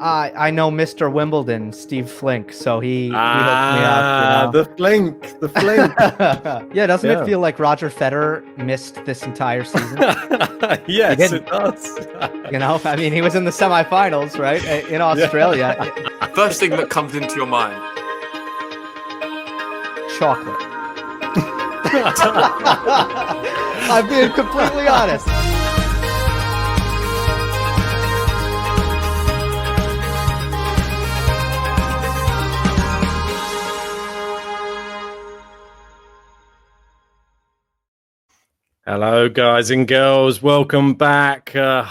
I know Mr. Wimbledon, Steve Flink, so he hooked me up. The Flink. Yeah, doesn't it feel like Roger Federer missed this entire season? Yes, it does. I mean, he was in the semifinals, right, in Australia. Yeah. First thing that comes into your mind. Chocolate. I'm being completely honest. Hello, guys and girls. Welcome back. I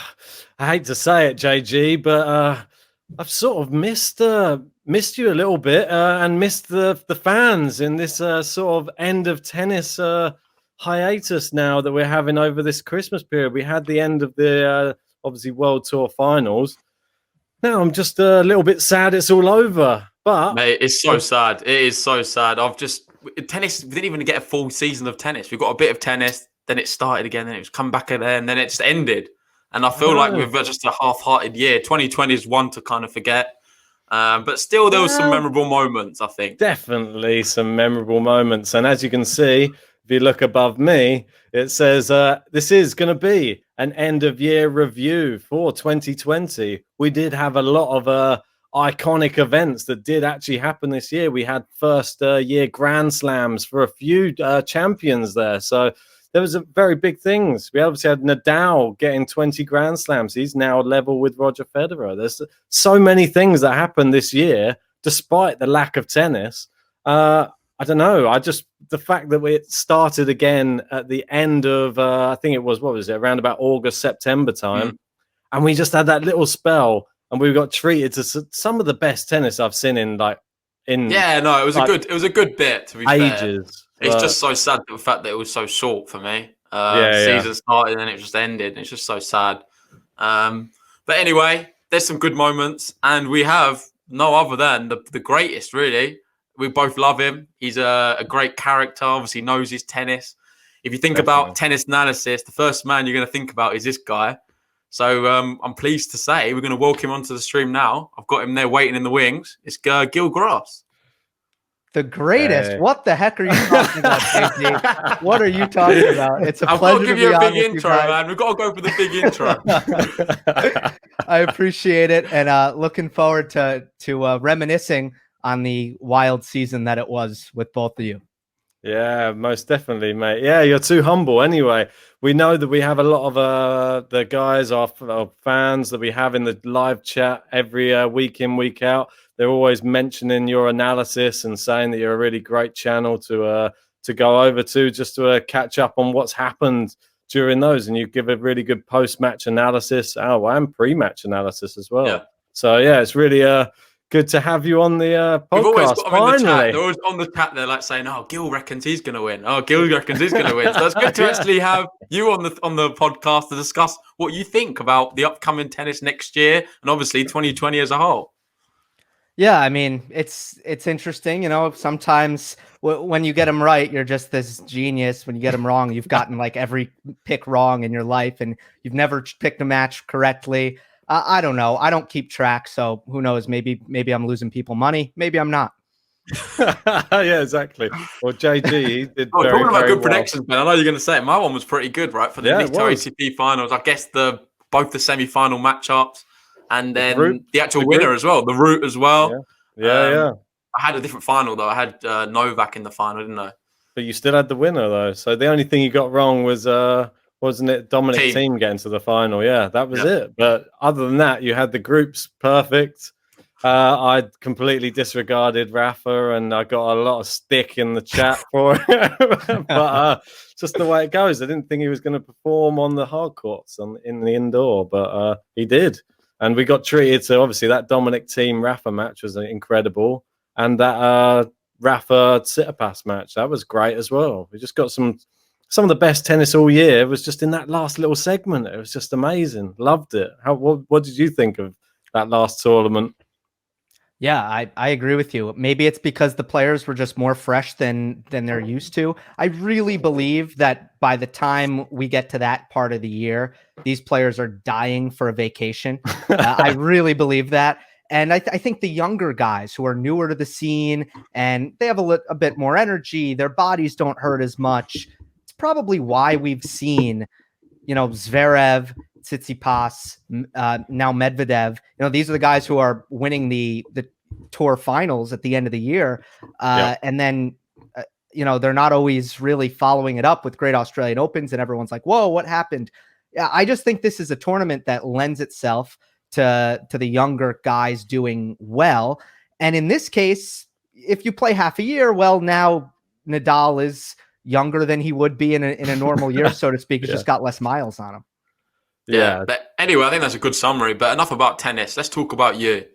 hate to say it, JG, but I've sort of missed you a little bit and missed the fans in this sort of end of tennis hiatus now that we're having over this Christmas period. We had the end of the obviously World Tour finals. Now I'm just a little bit sad it's all over. But mate, it's so sad. It is so sad. Tennis, we didn't even get a full season of tennis. We got a bit of tennis. Then it started again, then it was come back again, and then it just ended. And I feel like we've just a half-hearted year. 2020 is one to kind of forget. But still, there was some memorable moments, I think. Definitely some memorable moments. And as you can see, if you look above me, it says this is going to be an end-of-year review for 2020. We did have a lot of iconic events that did actually happen this year. We had first-year Grand Slams for a few champions there. So there was very big things. We obviously had Nadal getting 20 Grand Slams. He's now level with Roger Federer. There's so many things that happened this year, despite the lack of tennis. I don't know. The fact that we started again at the end of, I think it was, around about August, September time. And we just had that little spell and we got treated to some of the best tennis I've seen it was a good bit, to be ages. Fair. It's just so sad, the fact that it was so short for me. Season started and it just ended. It's just so sad. But anyway, there's some good moments, and we have no other than the greatest, really. We both love him. He's a great character, obviously knows his tennis. If you think about tennis analysis, the first man you're going to think about is this guy. So I'm pleased to say we're going to welcome him onto the stream now. I've got him there waiting in the wings. It's Gill Gross. The greatest. Hey. What the heck are you talking about, JD? What are you talking about? It's a pleasure to be on with you. I've got to give you a big intro, man. We've got to go for the big intro. I appreciate it, and looking forward to reminiscing on the wild season that it was with both of you. Yeah, most definitely, mate. Yeah, you're too humble. Anyway, we know that we have a lot of the guys, our fans that we have in the live chat every week in, week out. They're always mentioning your analysis and saying that you're a really great channel to go over to, just to catch up on what's happened during those. And you give a really good post-match analysis, and pre-match analysis as well. Yeah. So, yeah, it's really good to have you on the podcast. We've always got them in the chat. They're always on the chat. They're like saying, "Oh, Gill reckons he's going to win. Oh, Gill reckons he's going to win." So it's good to actually have you on the podcast to discuss what you think about the upcoming tennis next year and obviously 2020 as a whole. Yeah, I mean, it's interesting. Sometimes when you get them right, you're just this genius. When you get them wrong, you've gotten like every pick wrong in your life, and you've never picked a match correctly. I don't know. I don't keep track, so who knows? Maybe I'm losing people money. Maybe I'm not. Yeah, exactly. Well, JG, he did talking about good predictions, man. I know you're going to say it. My one was pretty good, right? For the ATP finals, I guess both the semi-final matchups. And then the actual winner as well, the route as well. Yeah. I had a different final, though. I had Novak in the final, didn't I? But you still had the winner, though. So the only thing you got wrong was, wasn't it Dominic Thiem getting to the final? Yeah, that was it. But other than that, you had the groups perfect. I completely disregarded Rafa, and I got a lot of stick in the chat for it. But just the way it goes. I didn't think he was going to perform on the hard courts in the indoor, but he did. And we got treated to, obviously, that Dominic Thiem Rafa match was incredible. And that Rafa Tsitsipas match, that was great as well. We just got some of the best tennis all year. It was just in that last little segment. It was just amazing. Loved it. What did you think of that last tournament? Yeah, I agree with you. Maybe it's because the players were just more fresh than they're used to. I really believe that by the time we get to that part of the year, these players are dying for a vacation. I really believe that. And I think the younger guys who are newer to the scene and they have a bit more energy, their bodies don't hurt as much. It's probably why we've seen, Zverev, Tsitsipas, now Medvedev. These are the guys who are winning the tour finals at the end of the year. And then, they're not always really following it up with great Australian Opens, and everyone's like, whoa, what happened? Yeah, I just think this is a tournament that lends itself to the younger guys doing well. And in this case, if you play half a year, well, now Nadal is younger than he would be in a normal year, so to speak. He's just got less miles on him. Yeah. But anyway, I think that's a good summary. But enough about tennis. Let's talk about you.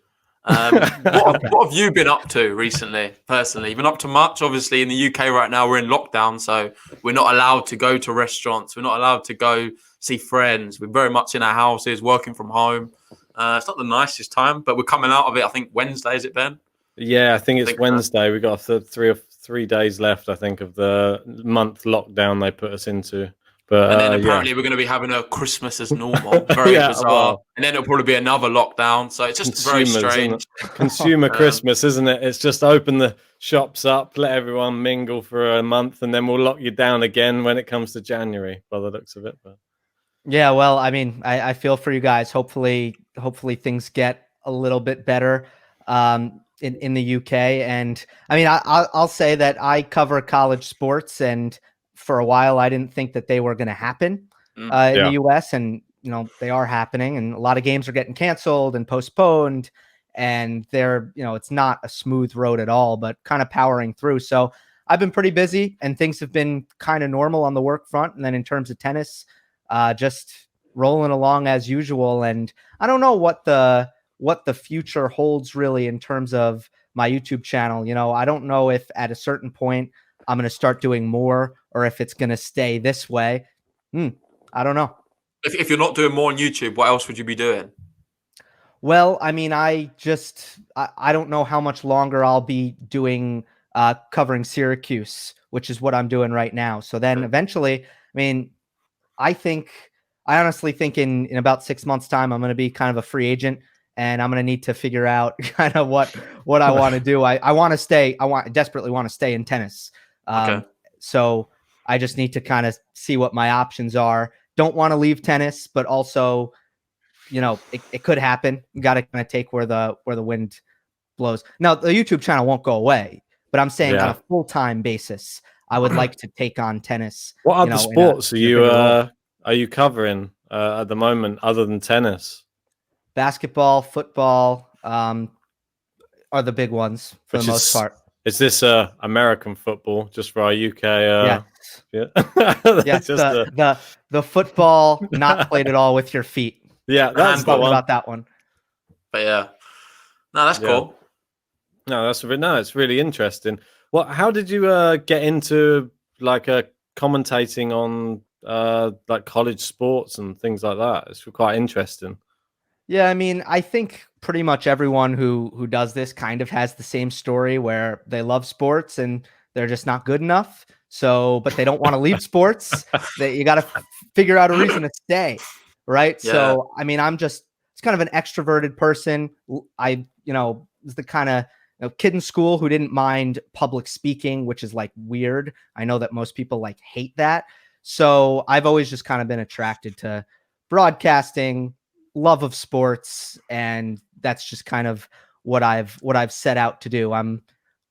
What have you been up to recently, personally? You've been up to much? Obviously, in the UK right now, we're in lockdown, so we're not allowed to go to restaurants. We're not allowed to go see friends. We're very much in our houses, working from home. It's not the nicest time, but we're coming out of it, I think, Wednesday, is it, Ben? Yeah, I think it's Wednesday. We got 3 days left, I think, of the month lockdown they put us into. But, and then apparently we're going to be having a Christmas as normal. Very bizarre. Well, and then it'll probably be another lockdown. So it's just very strange. Consumer Christmas, isn't it? It's just open the shops up, let everyone mingle for a month, and then we'll lock you down again when it comes to January, by the looks of it. But. Yeah, well, I mean, I feel for you guys. Hopefully things get a little bit better in the UK. And I mean, I'll say that I cover college sports, and for a while, I didn't think that they were going to happen in the US, and they are happening, and a lot of games are getting canceled and postponed, and they're it's not a smooth road at all, but kind of powering through. So I've been pretty busy, and things have been kind of normal on the work front, and then in terms of tennis, just rolling along as usual. And I don't know what the future holds really in terms of my YouTube channel. I don't know if at a certain point I'm going to start doing more, or if it's going to stay this way. I don't know. If you're not doing more on YouTube, what else would you be doing? Well, I mean, I don't know how much longer I'll be doing covering Syracuse, which is what I'm doing right now. So then eventually, I mean, I honestly think in about 6 months' time, I'm going to be kind of a free agent, and I'm going to need to figure out kind of what I want to do. I desperately want to stay in tennis. So I just need to kind of see what my options are. Don't want to leave tennis, but also, it could happen. You got to kind of take where the wind blows. Now, the YouTube channel won't go away, but I'm saying on a full-time basis, I would like to take on tennis. What other sports are you covering at the moment other than tennis? Basketball, football are the big ones for the most part. Is this American football, just for our UK? Yes, the football not played at all with your feet. Yeah, that's the one. About that one. But yeah, no, that's cool. No, it's really interesting. How did you get into commentating on like college sports and things like that? It's quite interesting. Yeah, I mean, I think pretty much everyone who does this kind of has the same story, where they love sports and they're just not good enough. So, but they don't want to leave sports. You got to figure out a reason to stay, right? Yeah. So, I mean, it's kind of an extroverted person. I was the kind of kid in school who didn't mind public speaking, which is like weird. I know that most people hate that. So I've always just kind of been attracted to broadcasting, love of sports, and that's just kind of what I've set out to do. I'm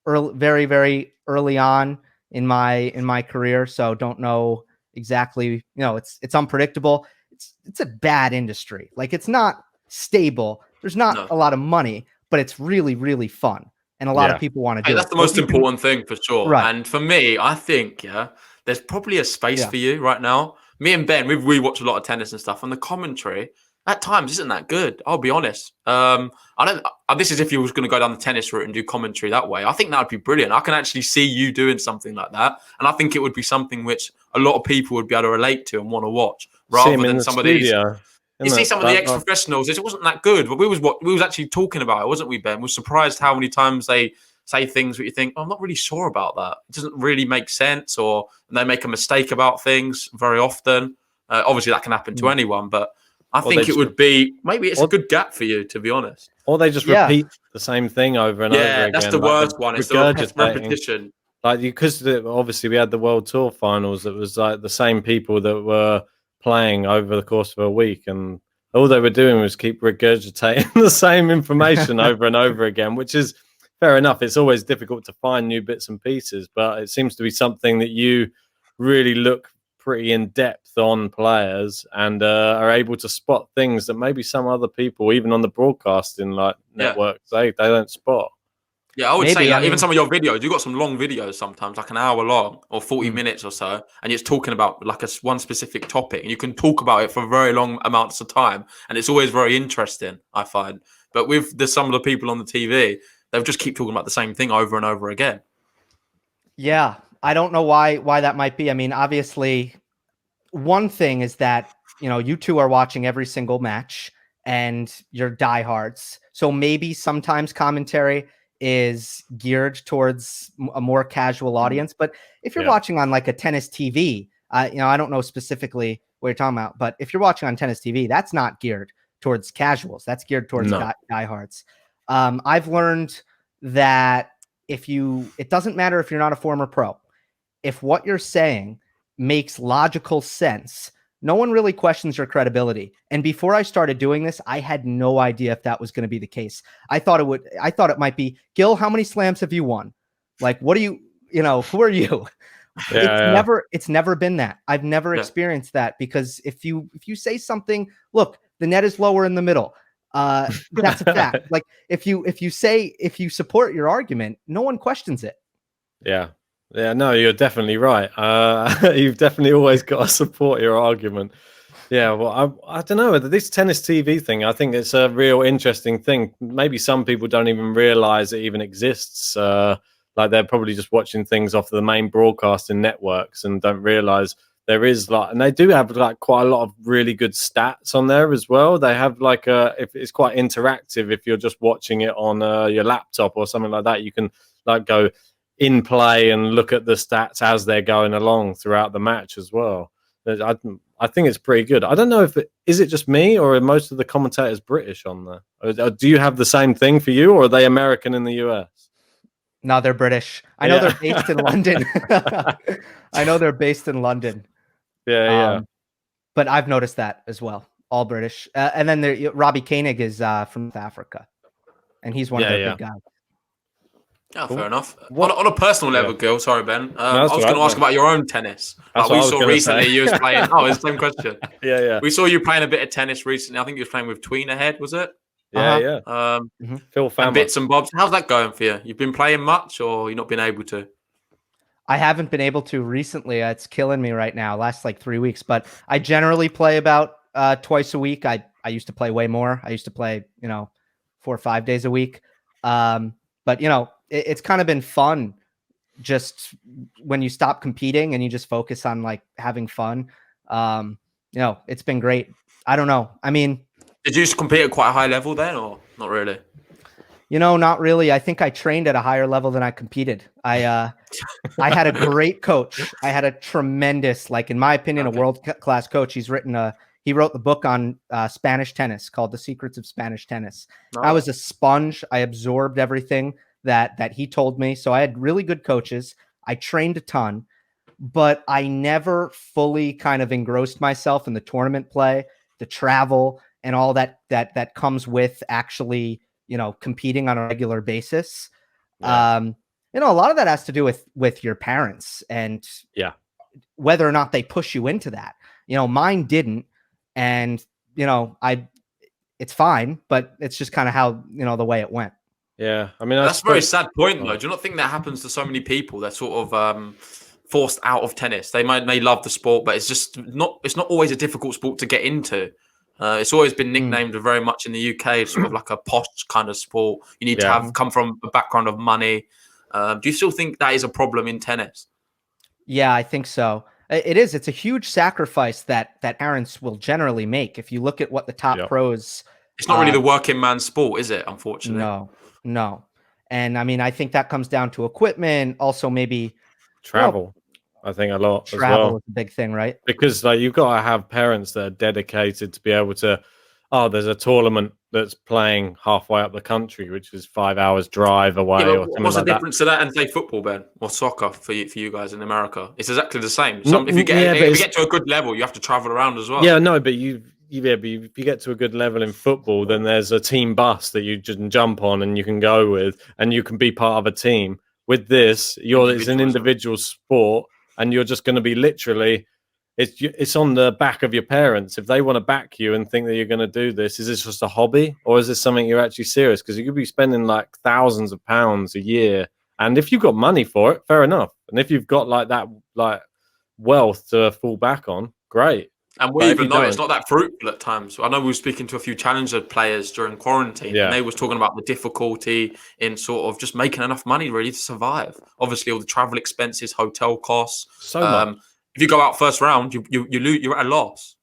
very, very early on in my career, so don't know exactly. It's unpredictable. It's a bad industry. It's not stable. There's not a lot of money, but it's really, really fun, and a lot of people want to do it. That's the most important thing for sure. Right. And for me, I think there's probably a space for you right now. Me and Ben, we watch a lot of tennis and stuff, and the commentary at times isn't that good. I'll be honest. This is if you was going to go down the tennis route and do commentary that way. I think that would be brilliant. I can actually see you doing something like that, and I think it would be something which a lot of people would be able to relate to and want to watch, rather than some of these. You see some of the ex-professionals, it wasn't that good, but we was actually talking about it, wasn't we, Ben? We're surprised how many times they say things where you think, I'm not really sure about that. It doesn't really make sense, or they make a mistake about things very often. Obviously, that can happen to anyone, but I think it would be, maybe it's a good gap for you, to be honest. Or they just repeat the same thing over and over again. Yeah, that's the worst one. It's the repetition. Like, because obviously we had the World Tour finals. It was like the same people that were playing over the course of a week, and all they were doing was keep regurgitating the same information over and over again, which is fair enough. It's always difficult to find new bits and pieces, but it seems to be something that you really look pretty in depth on players and are able to spot things that maybe some other people, even on the broadcasting networks, they don't spot. Yeah, I would say even some of your videos, you've got some long videos sometimes, like an hour long or 40 minutes or so, and it's talking about like one specific topic, and you can talk about it for very long amounts of time, and it's always very interesting, I find. But with some of the people on the TV, they'll just keep talking about the same thing over and over again. Yeah, I don't know why that might be. I mean, obviously, one thing is that, you two are watching every single match and you're diehards. So maybe sometimes commentary is geared towards a more casual audience. But if you're watching on like a tennis TV, I don't know specifically what you're talking about, but if you're watching on tennis TV, that's not geared towards casuals. That's geared towards diehards. I've learned that it doesn't matter if you're not a former pro. If what you're saying makes logical sense, no one really questions your credibility. And before I started doing this, I had no idea if that was going to be the case. I thought it might be, Gill, how many slams have you won? Like, what do who are you? It's never been that. I've never experienced that, because if you say something, look, the net is lower in the middle. That's a fact. Like if you support your argument, no one questions it. Yeah, no, you're definitely right. You've definitely always got to support your argument. Yeah, well, I don't know. This tennis TV thing, I think it's a real interesting thing. Maybe some people don't even realize it even exists. Like they're probably just watching things off the main broadcasting networks and don't realize there is and they do have quite a lot of really good stats on there as well. They have if it's quite interactive. If you're just watching it on your laptop or something like that, you can go in play and look at the stats as they're going along throughout the match as well. I think it's pretty good. I don't know if is it just me, or are most of the commentators British on there? Or do you have the same thing for you, or are they American in the US? No, they're British. I know they're based in London. I know they're based in London. Yeah. But I've noticed that as well. All British. And then Robbie Koenig is from South Africa, and he's one of their big guys. Yeah, fair enough. On a personal level, Gill, sorry, Ben. I was going to ask about your own tennis. We saw recently you was playing. Oh, it's the same question. Yeah. We saw you playing a bit of tennis recently. I think you was playing with Tween ahead, was it? Yeah. Phil Fammer. And bits and bobs. How's that going for you? You've been playing much, or you not been able to? I haven't been able to recently. It's killing me right now. Last 3 weeks, but I generally play about twice a week. I used to play way more. I used to play 4 or 5 days a week. But it's kind of been fun just when you stop competing and you just focus on having fun. It's been great. I don't know. I mean, did you compete at quite a high level then, or not really? Not really. I think I trained at a higher level than I competed. I had a great coach. I had a tremendous, in my opinion, a world-class coach. He wrote the book on Spanish tennis called The Secrets of Spanish Tennis. Oh. I was a sponge. I absorbed everything that he told me. So I had really good coaches. I trained a ton, but I never fully kind of engrossed myself in the tournament play, the travel, and all that comes with actually, competing on a regular basis. Yeah. A lot of that has to do with your parents and whether or not they push you into that. Mine didn't. And, it's fine, but it's just kind of how, the way it went. Yeah. I mean, that's a very sad point though. Do you not think that happens to so many people? They're sort of forced out of tennis. They may love the sport, but it's not always a difficult sport to get into. It's always been nicknamed very much in the UK, sort of like a posh kind of sport. You need to come from a background of money. Do you still think that is a problem in tennis? Yeah, I think so. It is. It's a huge sacrifice that parents will generally make. If you look at what the top pros, it's not really the working man's sport, is it? Unfortunately, no. And I mean, I think that comes down to equipment, also maybe travel. I think a lot Travel as well. is a big thing, right? Because like you've got to have parents that are dedicated to be able to. Oh, there's a tournament that's playing halfway up the country, which is 5 hours drive away, or something what's like the that. difference to that and say football, Ben, or soccer for you guys in America? It's exactly the same. Not, If you yeah, get to a good level, you have to travel around as well. Yeah, no, but if you get to a good level in football, then there's a team bus that you can jump on and you can go with, and you can be part of a team. With this, it's an individual sport, and you're just going to be literally. It's on the back of your parents. If they want to back you and think that you're going to do this, is this just a hobby or is this something you're actually serious? Because you could be spending like thousands of pounds a year, and if you've got money for it, fair enough. And if you've got like that wealth to fall back on, great. And we even know it's not that fruitful at times. I know we were speaking to a few challenger players during quarantine, and they was talking about the difficulty in sort of just making enough money really to survive. Obviously, all the travel expenses, hotel costs. So much. If you go out first round, you're at a loss.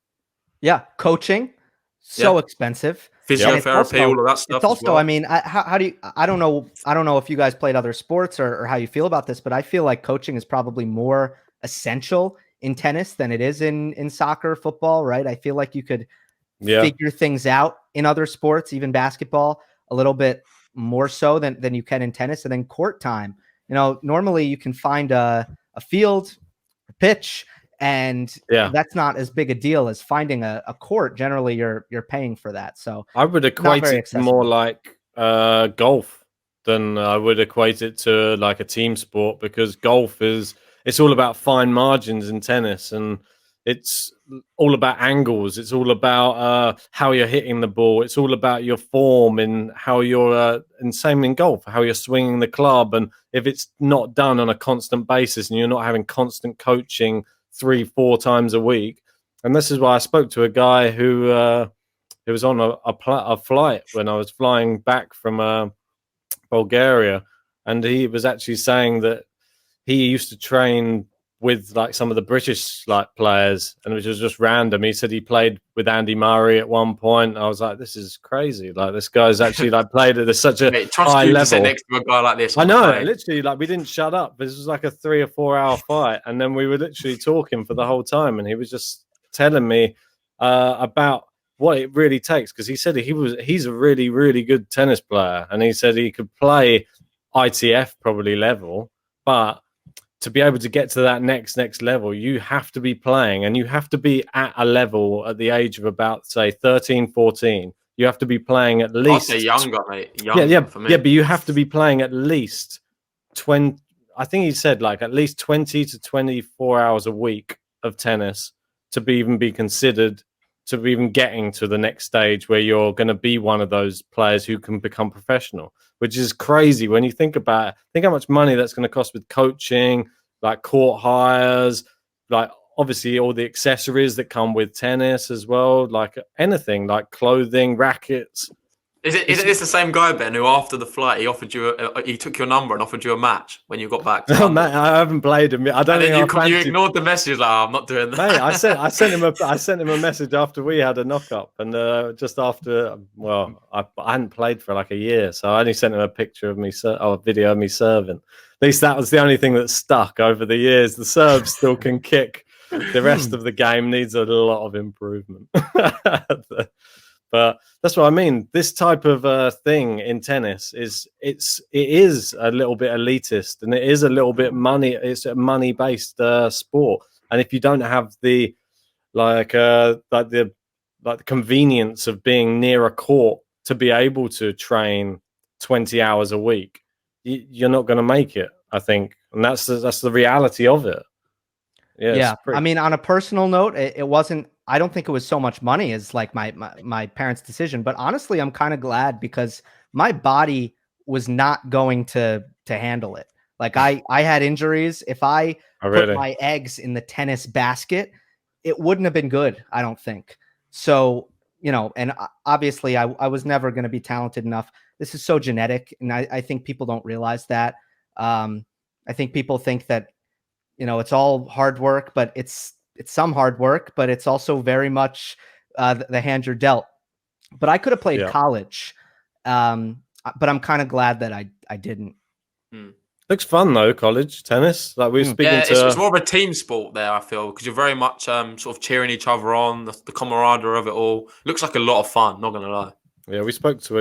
Yeah, coaching, so expensive. Physiotherapy, all of that stuff. It's also, I mean, how do you? I don't know if you guys played other sports or how you feel about this, but I feel like coaching is probably more essential in tennis than it is in soccer, football, right? I feel like you could figure things out in other sports, even basketball, a little bit more so than you can in tennis. And then court time. You know, normally you can find a field, a pitch, and that's not as big a deal as finding a court. Generally, you're paying for that. So I would equate it more like golf than I would equate it to like a team sport, because golf it's all about fine margins in tennis, and it's all about angles. It's all about how you're hitting the ball. It's all about your form and how you're, and same in golf, how you're swinging the club. And if it's not done on a constant basis and you're not having constant coaching 3-4 times a week. And this is why I spoke to a guy who was on a flight when I was flying back from Bulgaria, and he was actually saying that he used to train with like some of the British like players, and which was just random. He said he played with Andy Murray at one point. I was like, this is crazy. Like this guy's actually like played at such a high level. To sit next to a guy like this. I know, literally, like we didn't shut up. This was like a 3 or 4 hour fight, and then we were literally talking for the whole time, and he was just telling me about what it really takes, because he said he's a really, really good tennis player, and he said he could play ITF probably level, but to be able to get to that next level, you have to be playing, and you have to be at a level at the age of about, say, 13, 14. You have to be playing at least... I'd say younger, mate. For me. Yeah, but you have to be playing at least 20... I think he said like at least 20 to 24 hours a week of tennis to even be considered, to be even getting to the next stage where you're going to be one of those players who can become professional, which is crazy when you think about it. Think how much money that's going to cost with coaching, like court hires, like obviously all the accessories that come with tennis as well, like anything, like clothing, rackets. Is it this the same guy, Ben, who after the flight he took your number and offered you a match when you got back? No, mate, I haven't played him. I don't think you ignored the message. Like, I'm not doing that. Mate, I sent him a message after we had a knock-up, and just after, well, I hadn't played for like a year, so I only sent him a picture of me, a video of me serving. At least that was the only thing that stuck over the years. The serve still can kick. The rest of the game needs a lot of improvement. But that's what I mean. This type of thing in tennis it is a little bit elitist, and it is a little bit money. It's a money-based sport, and if you don't have the the convenience of being near a court to be able to train 20 hours a week, you're not going to make it, I think, and that's the reality of it. Yeah. I mean, on a personal note, it wasn't. I don't think it was so much money as like my parents' decision, but honestly, I'm kind of glad, because my body was not going to handle it. Like I had injuries. If I put my eggs in the tennis basket, it wouldn't have been good, I don't think. So, you know, and obviously I was never going to be talented enough. This is so genetic, and I think people don't realize that. I think people think that, you know, it's all hard work, but it's some hard work, but it's also very much the hand you're dealt. But I could have played college, but I'm kind of glad that I didn't. Looks fun though, college tennis. Like we were speaking to. It's more of a team sport there, I feel, because you're very much sort of cheering each other on. The camaraderie of it all looks like a lot of fun. Not gonna lie. Yeah, we spoke to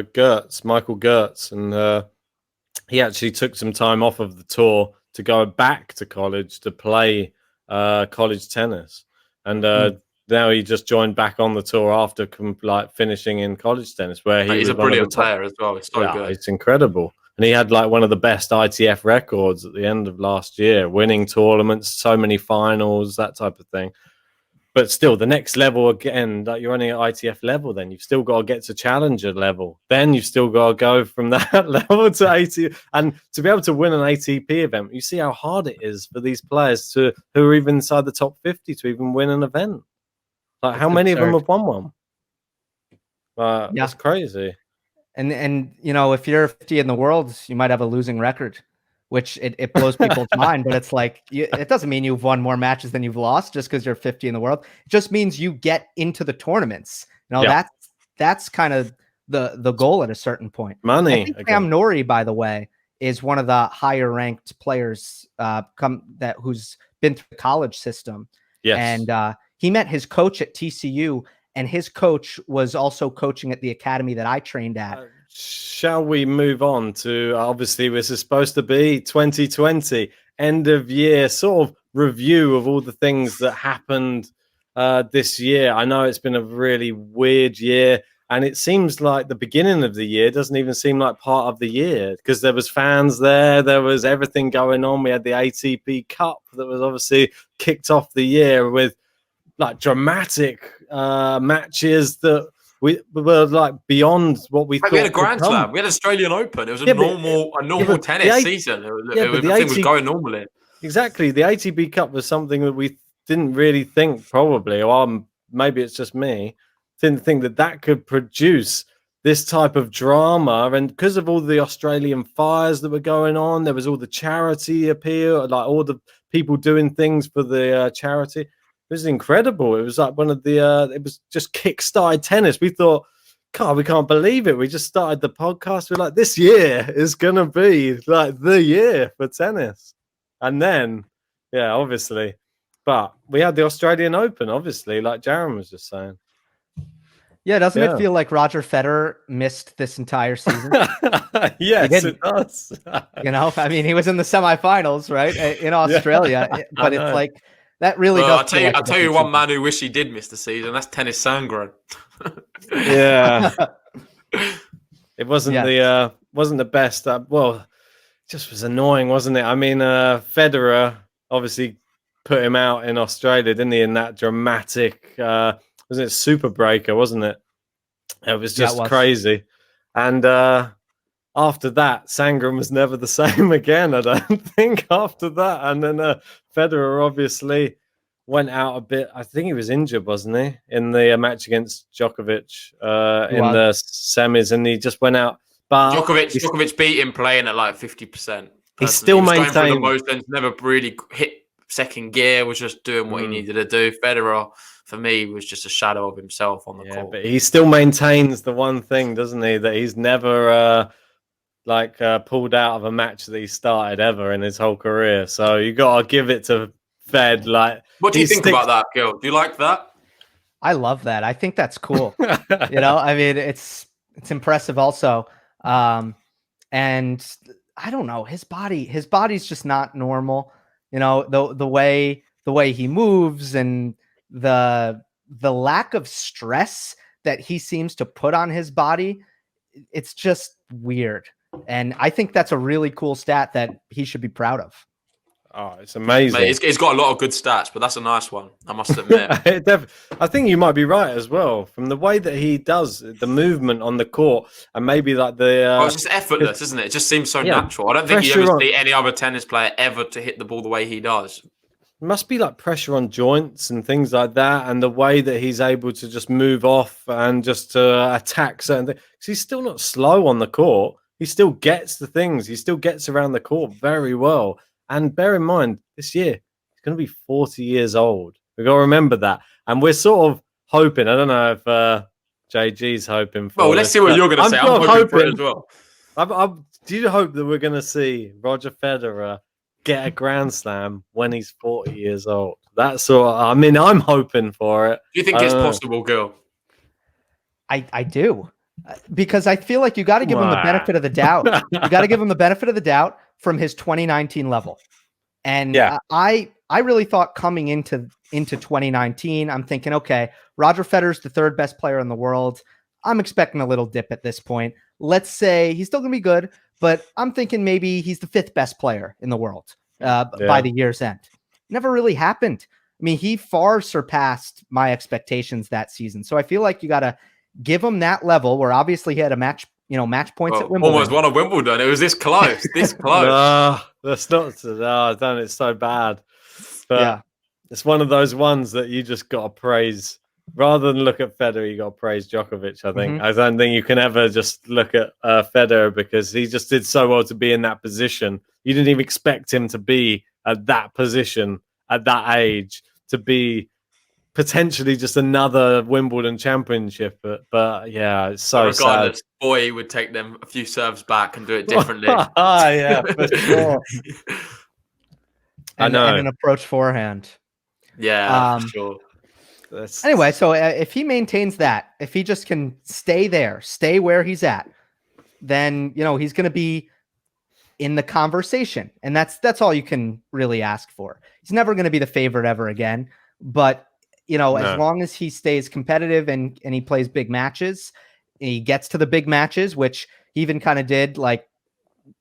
Michael Gertz, and he actually took some time off of the tour to go back to college to play college tennis, and now he just joined back on the tour after finishing in college tennis, where he's a brilliant player as well. It's so good. It's incredible. And he had like one of the best ITF records at the end of last year, winning tournaments, so many finals, that type of thing. But still, the next level again, like you're only at ITF level, then you've still got to get to challenger level. Then you've still got to go from that level to ATP. And to be able to win an ATP event, you see how hard it is for these players who are even inside the top 50 to even win an event. Like, how many of them have won one? That's crazy. And you know, if you're 50 in the world, you might have a losing record, which it blows people's mind. But it's like, it doesn't mean you've won more matches than you've lost just because you're 50 in the world. It just means you get into the tournaments. You know, that's kind of the goal at a certain point. Money. I think Sam Nori, by the way, is one of the higher ranked players who's been through the college system. Yes. And he met his coach at TCU. And his coach was also coaching at the academy that I trained at. Shall we move on to, obviously, this is supposed to be 2020, end of year sort of review of all the things that happened this year. I know it's been a really weird year, and it seems like the beginning of the year doesn't even seem like part of the year, because there was fans there was everything going on. We had the ATP Cup that was obviously kicked off the year with like dramatic matches that we were like beyond what we thought. We had a Grand Slam. We had Australian Open. It was a normal tennis season. Everything was going normally. Exactly. The ATP Cup was something that we didn't really think, probably, or maybe it's just me, didn't think that could produce this type of drama. And because of all the Australian fires that were going on, there was all the charity appeal, like all the people doing things for the charity. It was incredible. It was like one of the, it was just kick-started tennis. We thought, God, we can't believe it. We just started the podcast. We're like, this year is going to be like the year for tennis. And then, yeah, obviously. But we had the Australian Open, obviously, like Jaron was just saying. Yeah, doesn't it feel like Roger Federer missed this entire season? Yes, it does. You know, I mean, he was in the semifinals, right, in Australia. But it's like, that really does. I'll tell you one man who wish he did miss the season. That's Tennis Sangren. Yeah, it wasn't the best. Well, it just was annoying, wasn't it? I mean, Federer obviously put him out in Australia, didn't he? In that dramatic, wasn't it Super Breaker? Wasn't it? It was just crazy. And after that, Sangren was never the same again, I don't think, after that. And then Federer obviously went out a bit. I think he was injured, wasn't he, in the match against Djokovic in the semis, and he just went out. But Djokovic beat him playing at like 50%. He still maintained the motions, never really hit second gear, was just doing what he needed to do. Federer, for me, was just a shadow of himself on the court. But he still maintains the one thing, doesn't he, that he's never pulled out of a match that he started ever in his whole career. So you got to give it to Fed. Like, what do you think about that, Gil? Do you like that? I love that. I think that's cool. You know, I mean, it's impressive also. And I don't know, his body's just not normal. You know, the way he moves and the lack of stress that he seems to put on his body, it's just weird. And I think that's a really cool stat that he should be proud of. Oh, it's amazing. Mate, it's got a lot of good stats, but that's a nice one, I must admit. I think you might be right as well, from the way that he does the movement on the court, and maybe like the... it's just effortless, isn't it? It just seems so natural. I don't think you ever see any other tennis player ever to hit the ball the way he does. It must be like pressure on joints and things like that, and the way that he's able to just move off and just attack certain things. Because he's still not slow on the court. He still gets the things. He still gets around the court very well. And bear in mind, this year, he's going to be 40 years old. We've got to remember that. And we're sort of hoping, I don't know if JG's hoping for let's see what you're going to say. I'm hoping for it as well. Do you hope that we're going to see Roger Federer get a Grand Slam when he's 40 years old? That's what I mean. I'm hoping for it. Do you think it's possible, Gill? I do, because I feel like you got to give him the benefit of the doubt. You got to give him the benefit of the doubt from his 2019 level. And I really thought coming into 2019, I'm thinking, okay, Roger Federer's the third best player in the world. I'm expecting a little dip at this point. Let's say he's still going to be good, but I'm thinking maybe he's the fifth best player in the world by the year's end. Never really happened. I mean, he far surpassed my expectations that season. So I feel like you got to give him that level where obviously he had a match points at Wimbledon. Almost won a Wimbledon. It was this close, this close. That's not. Done it so bad. But it's one of those ones that you just got to praise. Rather than look at Federer, you got to praise Djokovic, I think. I don't think you can ever just look at Federer because he just did so well to be in that position. You didn't even expect him to be at that position at that age, to be potentially just another Wimbledon championship. But yeah, it's so regardless, sad. Boy would take them a few serves back and do it differently. Yeah, for sure. I know. And an approach forehand. Yeah, for sure. Anyway, so if he maintains that, if he just can stay where he's at, then, he's going to be in the conversation. And that's all you can really ask for. He's never going to be the favorite ever again. But, as long as he stays competitive and he plays big matches, he gets to the big matches, which he even kind of did like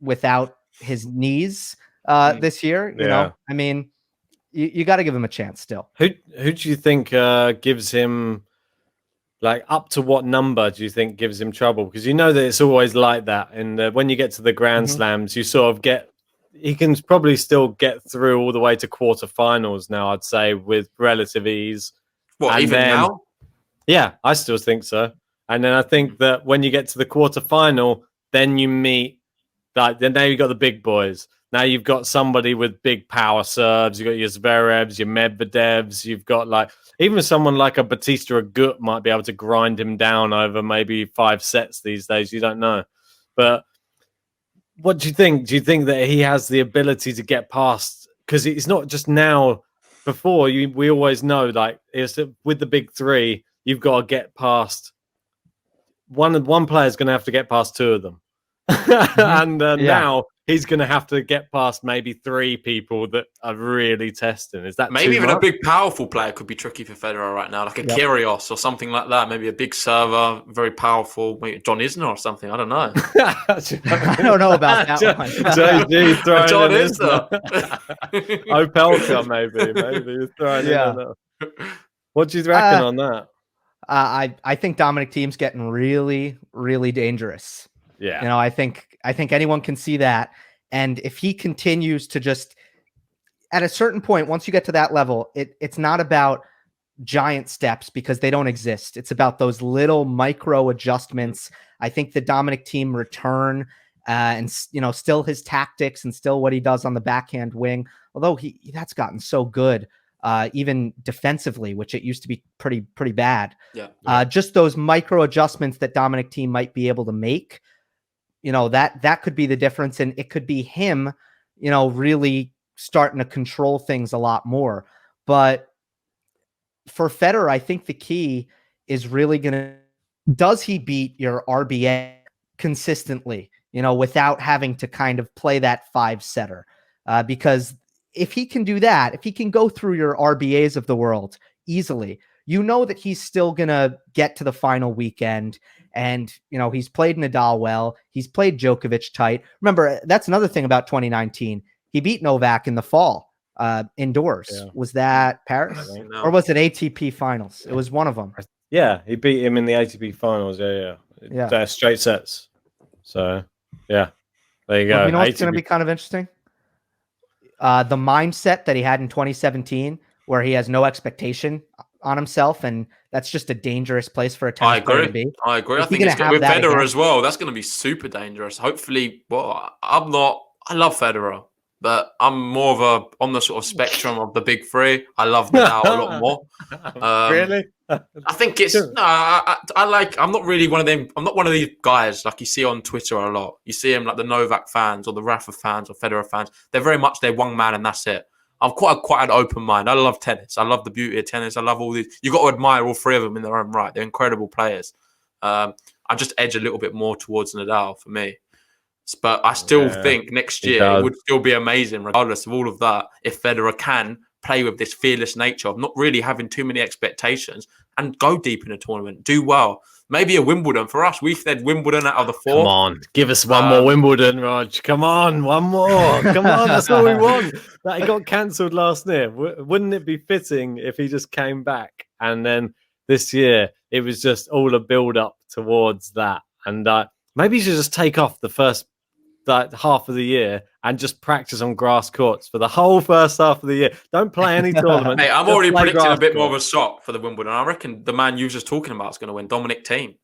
without his knees this year. You know, I mean, you got to give him a chance still. Who do you think gives him, like, up to what number do you think gives him trouble? Because that it's always like that. And when you get to the Grand Slams, you sort of he can probably still get through all the way to quarterfinals now, I'd say, with relative ease. What, and even now? Yeah, I still think so. And then I think that when you get to the quarterfinal, then you meet, now you've got the big boys. Now you've got somebody with big power serves. You've got your Zverevs, your Medvedevs. You've got even someone like a Batista Agut might be able to grind him down over maybe 5 sets these days. You don't know. But what do you think? Do you think that he has the ability to get past? Because it's not just now. Before, we always know, with the big three, you've got to get past. One player's going to have to get past 2 of them. And now he's going to have to get past maybe 3 people that are really testing. Is that maybe even much? A big powerful player could be tricky for Federer right now, like a Kyrgios or something like that. Maybe a big server, very powerful, maybe John Isner or something. I don't know. I don't know about that one. JG throwing John Isner. Opelka maybe throwing in. What do you reckon on that? I think Dominic Thiem's getting really, really dangerous. Yeah. I think anyone can see that. And if he continues to just, at a certain point, once you get to that level, it's not about giant steps because they don't exist. It's about those little micro adjustments. I think the Dominic Thiem return and, still his tactics and still what he does on the backhand wing, although that's gotten so good, even defensively, which it used to be pretty bad. Yeah. Just those micro adjustments that Dominic Thiem might be able to make. That could be the difference. And it could be him, really starting to control things a lot more. But for Federer, I think the key is really does he beat your RBA consistently, without having to kind of play that 5-setter? Because if he can do that, if he can go through your RBAs of the world easily, that he's still going to get to the final weekend. And, he's played Nadal well. He's played Djokovic tight. Remember, that's another thing about 2019. He beat Novak in the fall indoors. Yeah. Was that Paris? Or was it ATP finals? It was one of them. Yeah, he beat him in the ATP finals. Yeah. Straight sets. So, yeah, there you go. Well, what's going to be kind of interesting? The mindset that he had in 2017, where he has no expectation on himself, and that's just a dangerous place for a tennis player to be. I agree. I think it's with Federer as well. That's going to be super dangerous. Hopefully, I love Federer, but I'm more of on the sort of spectrum of the big three. I love Nadal a lot more. Really? I think it's no. I'm not really one of them. I'm not one of these guys like you see on Twitter a lot. You see them like the Novak fans or the Rafa fans or Federer fans. They're very much their one man and that's it. I'm quite an open mind. I love tennis. I love the beauty of tennis. I love all these. You got to admire all three of them in their own right. They're incredible players. I just edge a little bit more towards Nadal for me. But I still think next year it would still be amazing, regardless of all of that, if Federer can play with this fearless nature of not really having too many expectations and go deep in a tournament, do well. Maybe a Wimbledon. For us, we've said Wimbledon out of the 4. Come on, give us one more Wimbledon, Rog. Come on, one more. Come on, that's all we want. That got cancelled last year. Wouldn't it be fitting if he just came back and then this year it was just all a build-up towards that? And maybe you should just take off the first half of the year and just practice on grass courts for the whole first half of the year. Don't play any tournament. Hey, I'm already predicting a bit more of a shock for the Wimbledon. I reckon the man you were just talking about is going to win, Dominic Thiem.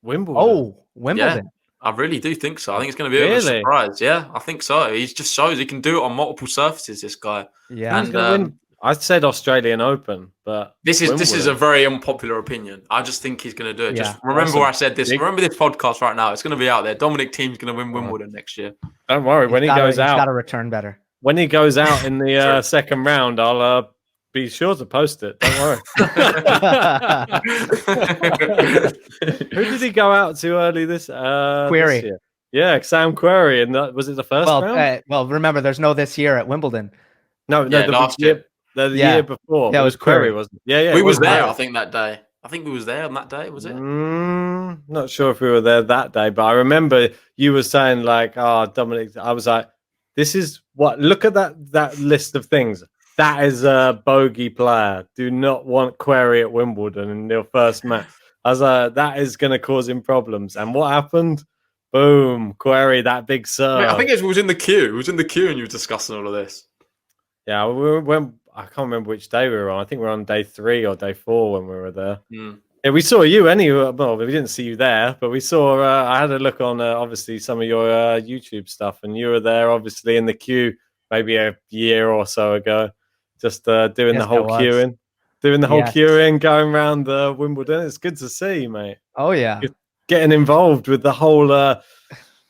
Wimbledon? Oh, Wimbledon. Yeah, I really do think so. I think it's going to be a surprise. Yeah, I think so. He just shows he can do it on multiple surfaces, this guy. Yeah. And I said Australian Open, but this is a very unpopular opinion. I just think he's going to do it. Yeah. Just remember where I said this. Remember this podcast right now. It's going to be out there. Dominic Thiem's going to win Wimbledon next year. Don't worry. When he goes out, he's got to return better. When he goes out in the second round, I'll be sure to post it. Don't worry. Who did he go out to early this year? Yeah, Sam Querrey. And was it the first round? Well, remember, there's no this year at Wimbledon. No, last year. The year before. Yeah, it was Querrey, wasn't it? Yeah. We was there, I think, that day. I think we was there on that day, was it? Not sure if we were there that day, but I remember you were saying like, Dominic, I was like, this is what, look at that list of things. That is a bogey player. Do not want Querrey at Wimbledon in your first match. I was like, that is going to cause him problems. And what happened? Boom, Querrey, that big serve. I think it was in the queue. It was in the queue and you were discussing all of this. Yeah, I can't remember which day we were on. I think we were on day 3 or day 4 when we were there. Yeah, we saw you anyway. Well, we didn't see you there, but we saw. I had a look on obviously some of your YouTube stuff, and you were there obviously in the queue maybe a year or so ago, just doing the whole queuing, going around the Wimbledon. It's good to see, mate. Oh yeah, getting involved with the whole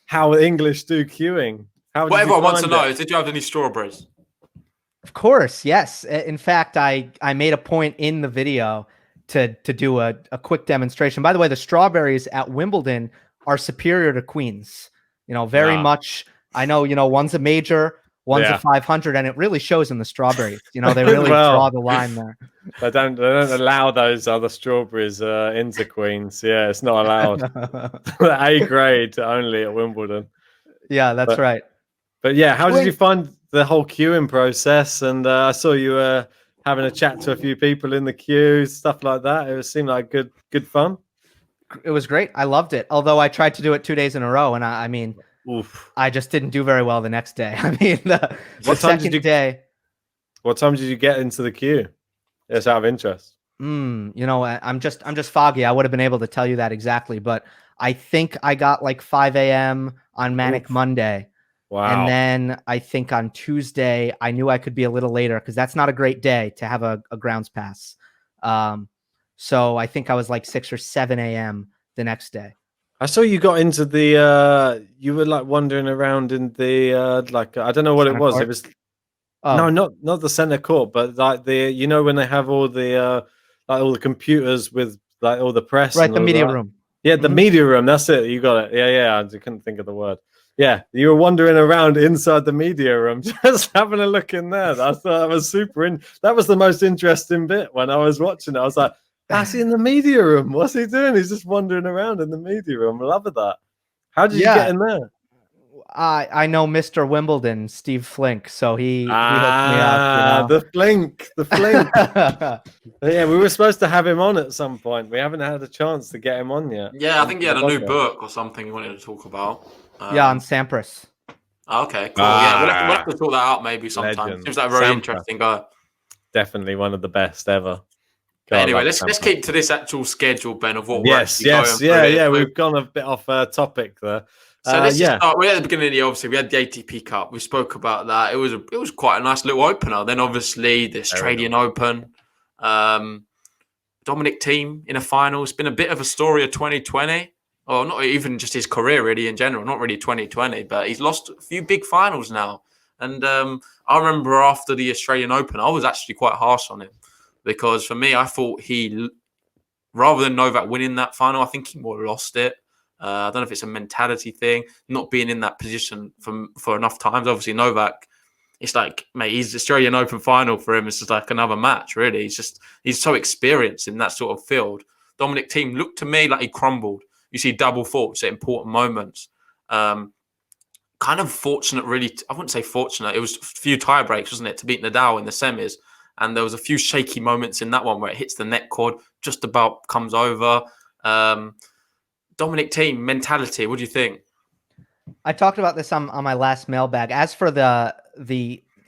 how English do queuing. What everyone wants to know is, did you have any strawberries? Of course, yes. In fact, I made a point in the video to do a quick demonstration. By the way, the strawberries at Wimbledon are superior to Queens. Very much. I know, one's a major, one's a 500, and it really shows in the strawberries. They really draw the line there. They don't allow those other strawberries into Queens. Yeah, it's not allowed. A grade only at Wimbledon. Yeah, that's right. But yeah, how did you find the whole queuing process? And I saw you having a chat to a few people in the queue, stuff like that. It seemed like good fun. It was great. I loved it. Although I tried to do it 2 days in a row, and I just didn't do very well the next day. The second day. What time did you get into the queue? Just out of interest. I'm just foggy. I would have been able to tell you that exactly, but I think I got like 5 a.m. on Manic Monday. Wow. And then I think on Tuesday, I knew I could be a little later because that's not a great day to have a grounds pass. So I think I was like 6 or 7 a.m. the next day. I saw you got into the, you were like wandering around in the, I don't know what it was. Court? It was, no, not the center court, but like when they have all the, all the computers with like all the press. Right, the media room. Yeah, the media room. That's it. You got it. Yeah. I couldn't think of the word. Yeah, you were wandering around inside the media room, just having a look in there. I thought that was that was the most interesting bit when I was watching it. I was like, that's in the media room. What's he doing? He's just wandering around in the media room. I love that. How did you get in there? I know Mr. Wimbledon, Steve Flink, so he hooked me up. The Flink. Yeah, we were supposed to have him on at some point. We haven't had a chance to get him on yet. Yeah, I think he had a new book or something he wanted to talk about. On Sampras. Okay, cool. Yeah, we'll have to sort that out maybe sometime. Legend. Seems like a very interesting guy. Definitely one of the best ever. Anyway, let's keep to this actual schedule, Ben, of what we're Yes. Yeah. We've gone a bit off topic there. So let's just start. We're at the beginning of the year. Obviously, we had the ATP Cup. We spoke about that. It was quite a nice little opener. Then obviously the Australian Open. Dominic Thiem in a final. It's been a bit of a story of 2020. Or not even just his career, really, in general. Not really 2020, but he's lost a few big finals now. And I remember after the Australian Open, I was actually quite harsh on him. Because for me, I thought rather than Novak winning that final, I think he more lost it. I don't know if it's a mentality thing, not being in that position for enough times. Obviously, Novak, it's like, mate, he's Australian Open final for him. It's just like another match, really. He's so experienced in that sort of field. Dominic Thiem looked to me like he crumbled. You see double faults at important moments. Kind of fortunate, really. I wouldn't say fortunate. It was a few tie breaks, wasn't it, to beat Nadal in the semis. And there was a few shaky moments in that one where it hits the net cord, just about comes over. Dominic Thiem, mentality, what do you think? I talked about this on my last mailbag. As for the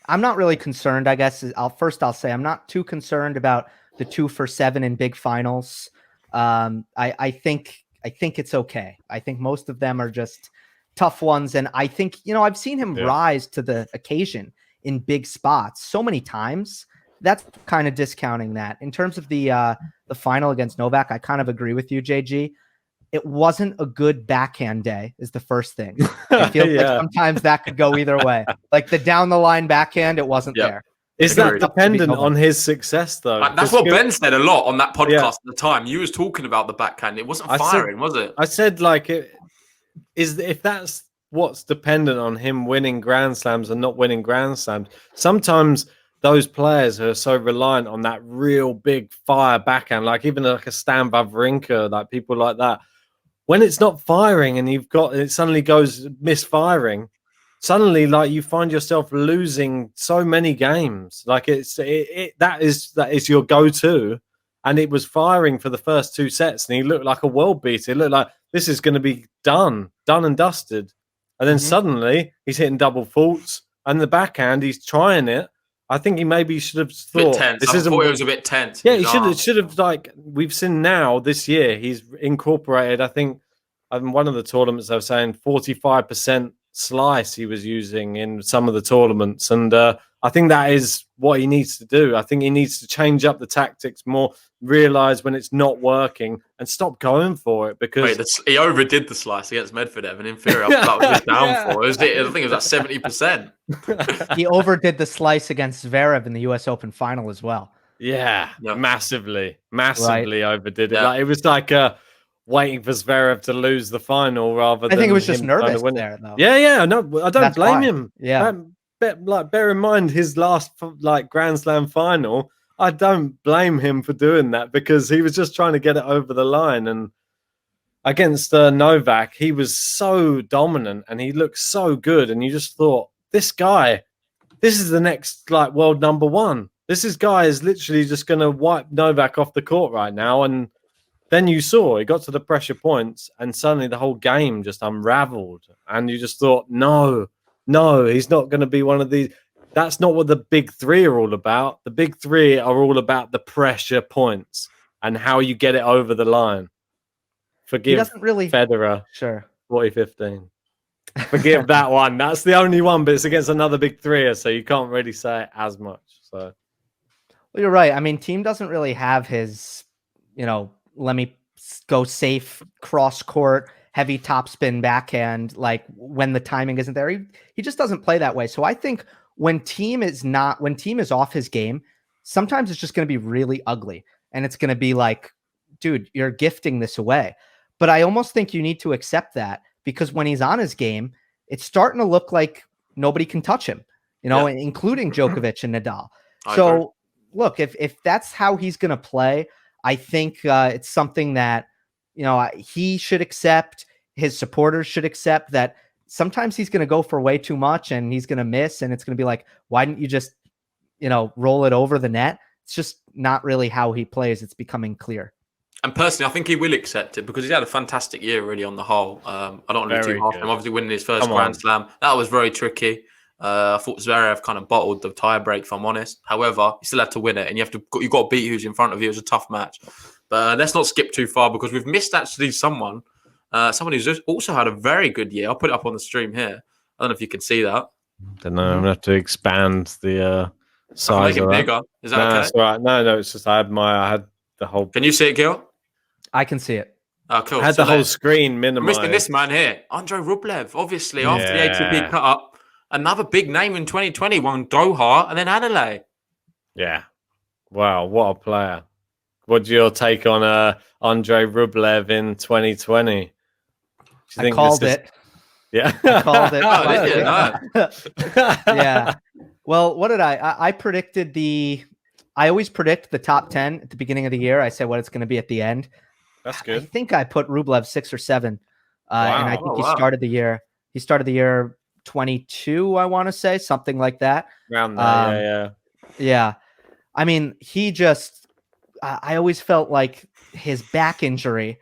I'm not really concerned, I guess. I'll say I'm not too concerned about the 2-for-7 in big finals. I think it's okay. I think most of them are just tough ones. And I think, I've seen him rise to the occasion in big spots so many times. That's kind of discounting that. In terms of the final against Novak, I kind of agree with you, JG. It wasn't a good backhand day is the first thing. I feel like sometimes that could go either way. Like the down the line backhand, it wasn't there. Is that dependent on his success, though? That's what Ben said a lot on that podcast at the time. You was talking about the backhand. It wasn't firing, was it? I said, if that's what's dependent on him winning Grand Slams and not winning Grand Slams, sometimes those players who are so reliant on that real big fire backhand, like even like a Stan Wawrinka, like people like that, when it's not firing and it suddenly goes misfiring, suddenly like you find yourself losing so many games. Like that is your go-to, and it was firing for the first 2 sets, and he looked like a world beater. It looked like this is going to be done and dusted, and then suddenly he's hitting double faults, and the backhand he's trying it. I think he maybe should have thought this isn't. It was a bit tense. Yeah, he should have like we've seen now this year. He's incorporated. I think in one of the tournaments they were saying 45% slice he was using in some of the tournaments, and I think that is what he needs to do. I think he needs to change up the tactics more, realize when it's not working, and stop going for it because he overdid the slice against Medvedev, and in theory, that was his downfall. I think it was at 70%. He overdid the slice against Zverev in the U.S. Open final as well. Yeah. Massively overdid it. Like, it was like waiting for Zverev to lose the final rather than. I think it was just nervous there, though. Yeah. No, I don't blame him. Yeah. Bear in mind his last Grand Slam final. I don't blame him for doing that because he was just trying to get it over the line. And against Novak, he was so dominant and he looked so good. And you just thought, this is the next world number one. This guy is literally just going to wipe Novak off the court right now. And then you saw it got to the pressure points and suddenly the whole game just unraveled. And you just thought, no, he's not going to be one of these. That's not what the big three are all about. The big three are all about the pressure points and how you get it over the line. Forgive Federer. Sure. 40-15. Forgive that one. That's the only one, but it's against another big three, so you can't really say it as much. So, well, you're right. I mean, Thiem doesn't really have his, let me go safe cross court, heavy topspin backhand, like when the timing isn't there. He just doesn't play that way. So I think when Thiem is off his game, sometimes it's just going to be really ugly. And it's going to be like, dude, you're gifting this away. But I almost think you need to accept that because when he's on his game, it's starting to look like nobody can touch him, including Djokovic and Nadal. So look, if that's how he's going to play, I think it's something that, he should accept, his supporters should accept that sometimes he's going to go for way too much and he's going to miss. And it's going to be like, why didn't you just, roll it over the net? It's just not really how he plays. It's becoming clear. And personally, I think he will accept it because he's had a fantastic year really on the whole. I don't want to be too harsh. Obviously winning his first Grand Slam. That was very tricky. I thought Zverev kind of bottled the tie break, if I'm honest. However, you still had to win it and you've got to beat who's in front of you. It was a tough match. But let's not skip too far because we've missed actually someone Someone who's just also had a very good year. I'll put it up on the stream here. I don't know if you can see that. Don't know. I'm gonna have to expand the size make it of that. bigger. Is that No, okay? that's all right. No, it's just I had the whole. Can you see it, Gill? I can see it. Oh, cool. I had the whole screen minimized. I'm missing this man here, Andre Rublev. Obviously, after the ATP cut up, another big name in 2020 won Doha and then Adelaide. Yeah. Wow, what a player. What's your take on Andre Rublev in 2020? I called it. Yeah. I called it. No. Yeah. Well, what did I predicted I always predict the top 10 at the beginning of the year. I said what it's going to be at the end. That's good. I think I put Rublev 6 or 7. And I think he started the year 22, I want to say, something like that. Around there, Yeah. I mean, I always felt like his back injury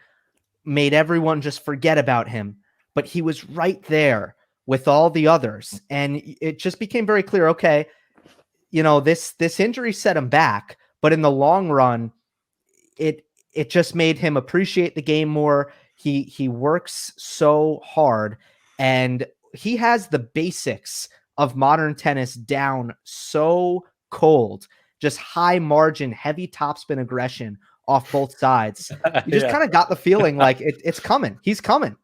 made everyone just forget about him, but he was right there with all the others. And it just became very clear, okay, this injury set him back, but in the long run, it just made him appreciate the game more. He works so hard, and he has the basics of modern tennis down so cold. Just high margin, heavy topspin aggression off both sides. You just kind of got the feeling like it's coming. He's coming.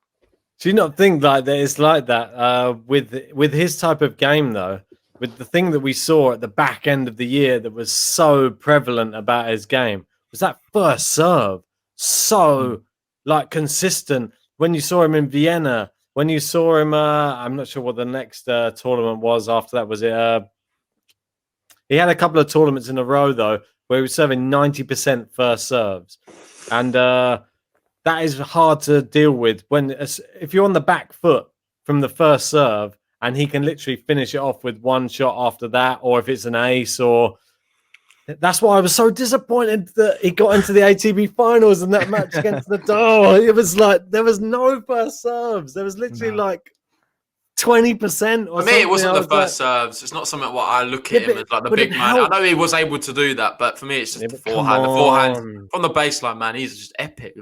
Do you not think that it's like that with his type of game, though? With the thing that we saw at the back end of the year that was so prevalent about his game was that first serve. So like consistent. When you saw him in Vienna, when you saw him, I'm not sure what the next tournament was after that. Was it? He had a couple of tournaments in a row, though, where he was serving 90% first serves. And that is hard to deal with if you're on the back foot from the first serve and he can literally finish it off with one shot after that, or if it's an ace, or that's why I was so disappointed that he got into the ATP finals in that match against Nadal. It was like there was no first serves. There was literally like 20%. For me, it wasn't the first serves. It's not something what I look at him as like the big man. I know he was able to do that, but for me, it's just the forehand. The forehand from the baseline, man. He's just epic.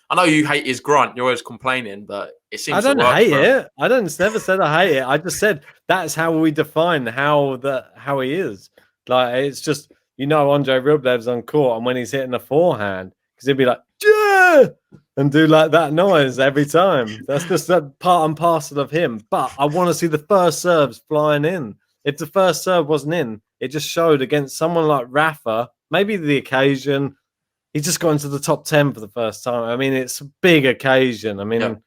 I know you hate his grunt. You're always complaining, but it seems. I don't hate it. I never said I hate it. I just said that's how we define how he is. Like it's just Andre Rublev's on court, and when he's hitting the forehand, because he'd be like, yeah, and do like that noise every time. That's just that part and parcel of him. But I want to see the first serves flying in. If the first serve wasn't in, it just showed against someone like Rafa, maybe the occasion. He just got into the top 10 for the first time. I mean, it's a big occasion. I mean,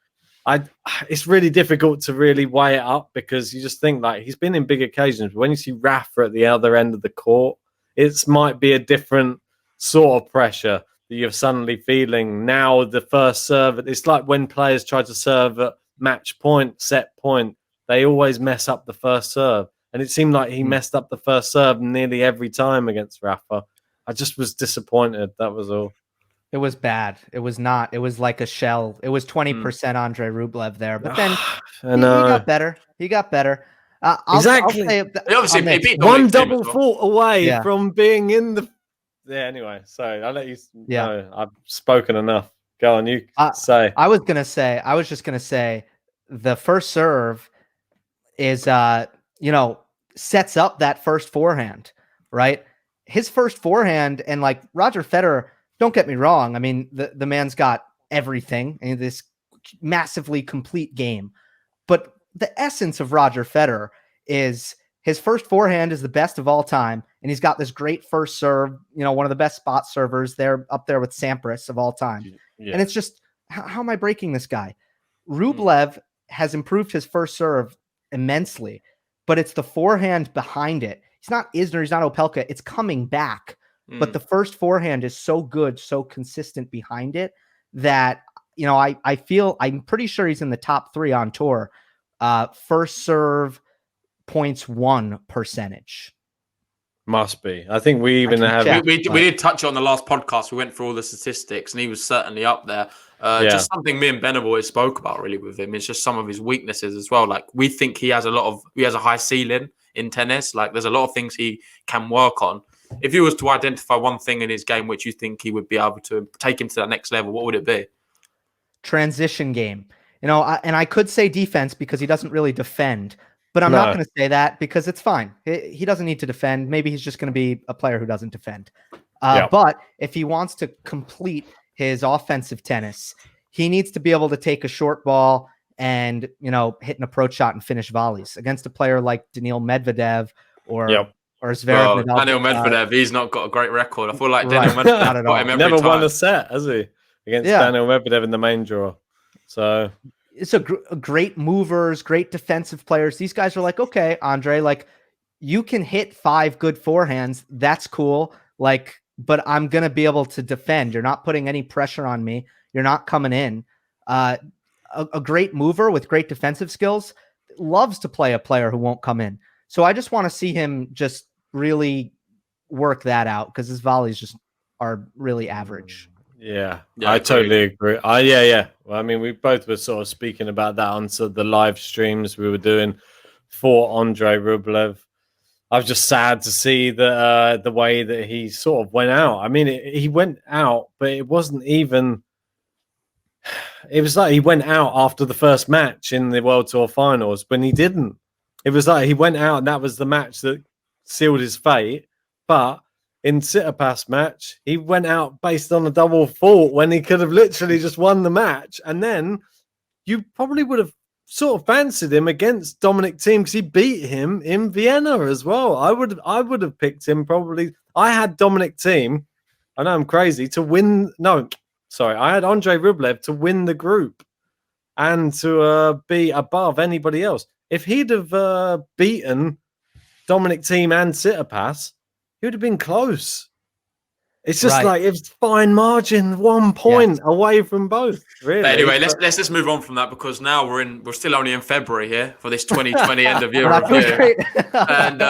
it's really difficult to really weigh it up because you just think like he's been in big occasions. But when you see Rafa at the other end of the court, it might be a different sort of pressure that you're suddenly feeling now. The first serve, it's like when players try to serve at match point, set point, they always mess up the first serve. And it seemed like he messed up the first serve nearly every time against Rafa. I just was disappointed. That was all. It was bad. It was not. It was like a shell. It was 20% Andre Rublev there. But then he got better. Exactly. I'll say, he beat one double fault away from being in the... Yeah, anyway. So I'll let you know. I've spoken enough. Go on, you say. I was just going to say the first serve is, sets up that first forehand, right? His first forehand, and like Roger Federer, don't get me wrong. I mean, the man's got everything in this massively complete game. But the essence of Roger Federer is his first forehand is the best of all time. And he's got this great first serve, one of the best spot servers there, up there with Sampras of all time. Yeah. And it's just, how am I breaking this guy? Rublev has improved his first serve immensely, but it's the forehand behind it. He's not Isner, he's not Opelka. It's coming back. But the first forehand is so good, so consistent behind it that, I'm pretty sure he's in the top 3 on tour. First serve points won percentage. Must be. I think we even have... We did touch on the last podcast. We went through all the statistics and he was certainly up there. Just something me and Ben have always spoke about really with him. It's just some of his weaknesses as well. Like we think he has a high ceiling in tennis. Like there's a lot of things he can work on. If you was to identify one thing in his game which you think he would be able to take him to that next level, what would it be? transition game. And I could say defense because he doesn't really defend, but I'm not going to say that because it's fine. He doesn't need to defend. Maybe he's just going to be a player who doesn't defend. But if he wants to complete his offensive tennis, he needs to be able to take a short ball and, hit an approach shot and finish volleys against a player like Daniil Medvedev or Zverev. Daniil Medvedev, he's not got a great record. I feel like Daniil Medvedev got him every never time. Won a set, has he? Against Daniil Medvedev in the main draw. So it's a great movers, great defensive players. These guys are like, okay, Andre, like you can hit 5 good forehands. That's cool. Like, but I'm going to be able to defend. You're not putting any pressure on me. You're not coming in. A great mover with great defensive skills loves to play a player who won't come in. So I just want to see him just really work that out because his volleys just are really average. Yeah, I totally agree. Well, I mean, we both were sort of speaking about that on the live streams we were doing for Andre Rublev. I was just sad to see the way that he sort of went out. I mean, he went out, but it wasn't even. It was like he went out after the first match in the World Tour Finals when he didn't. It was like he went out and that was the match that sealed his fate. But in Tsitsipas' match, he went out based on a double fault when he could have literally just won the match. And then you probably would have sort of fancied him against Dominic Thiem because he beat him in Vienna as well. I would have picked him probably. I had Dominic Thiem. I know I'm crazy to win. No, sorry. I had Andre Rublev to win the group and to be above anybody else. If he'd have beaten Dominic Thiem and Tsitsipas, he would have been close. It's just like it's fine margin, 1 point away from both. Really. But anyway, let's just move on from that because now we're still only in February here for this 2020 end of year review, and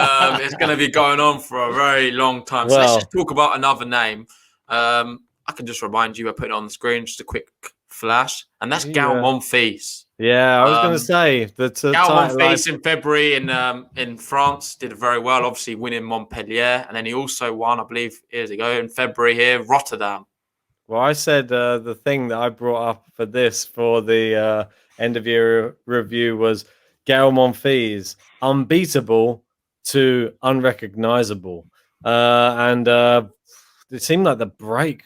it's going to be going on for a very long time. So let's just talk about another name. I can just remind you, I put it on the screen, just a quick flash, and that's Gael Monfils. Yeah, I was going to say that Gael Monfils in February in France did very well, obviously winning Montpellier, and then he also won, I believe, years ago in February here, Rotterdam. Well, I said the thing that I brought up for the end of year review was Gael Monfils, unbeatable to unrecognizable, and it seemed like the break.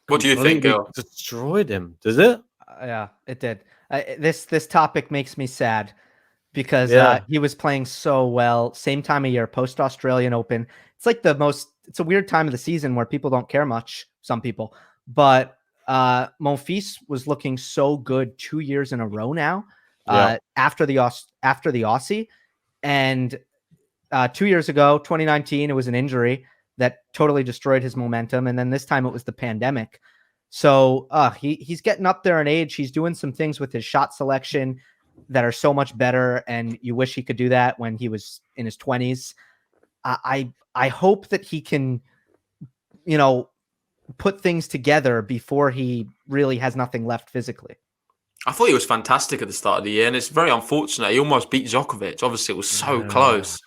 What do you think, Gil? Destroyed him. Does it? Yeah, it did. This topic makes me sad because he was playing so well. Same time of year, post Australian Open. It's like it's a weird time of the season where people don't care much. Some people, but Monfils was looking so good 2 years in a row now. After the Aussie, and 2 years ago, 2019, it was an injury that totally destroyed his momentum, and then this time it was the pandemic. So he's getting up there in age. He's doing some things with his shot selection that are so much better, and you wish he could do that when he was in his 20s. I hope that he can, put things together before he really has nothing left physically. I thought he was fantastic at the start of the year, and it's very unfortunate. He almost beat Djokovic. Obviously, it was so close.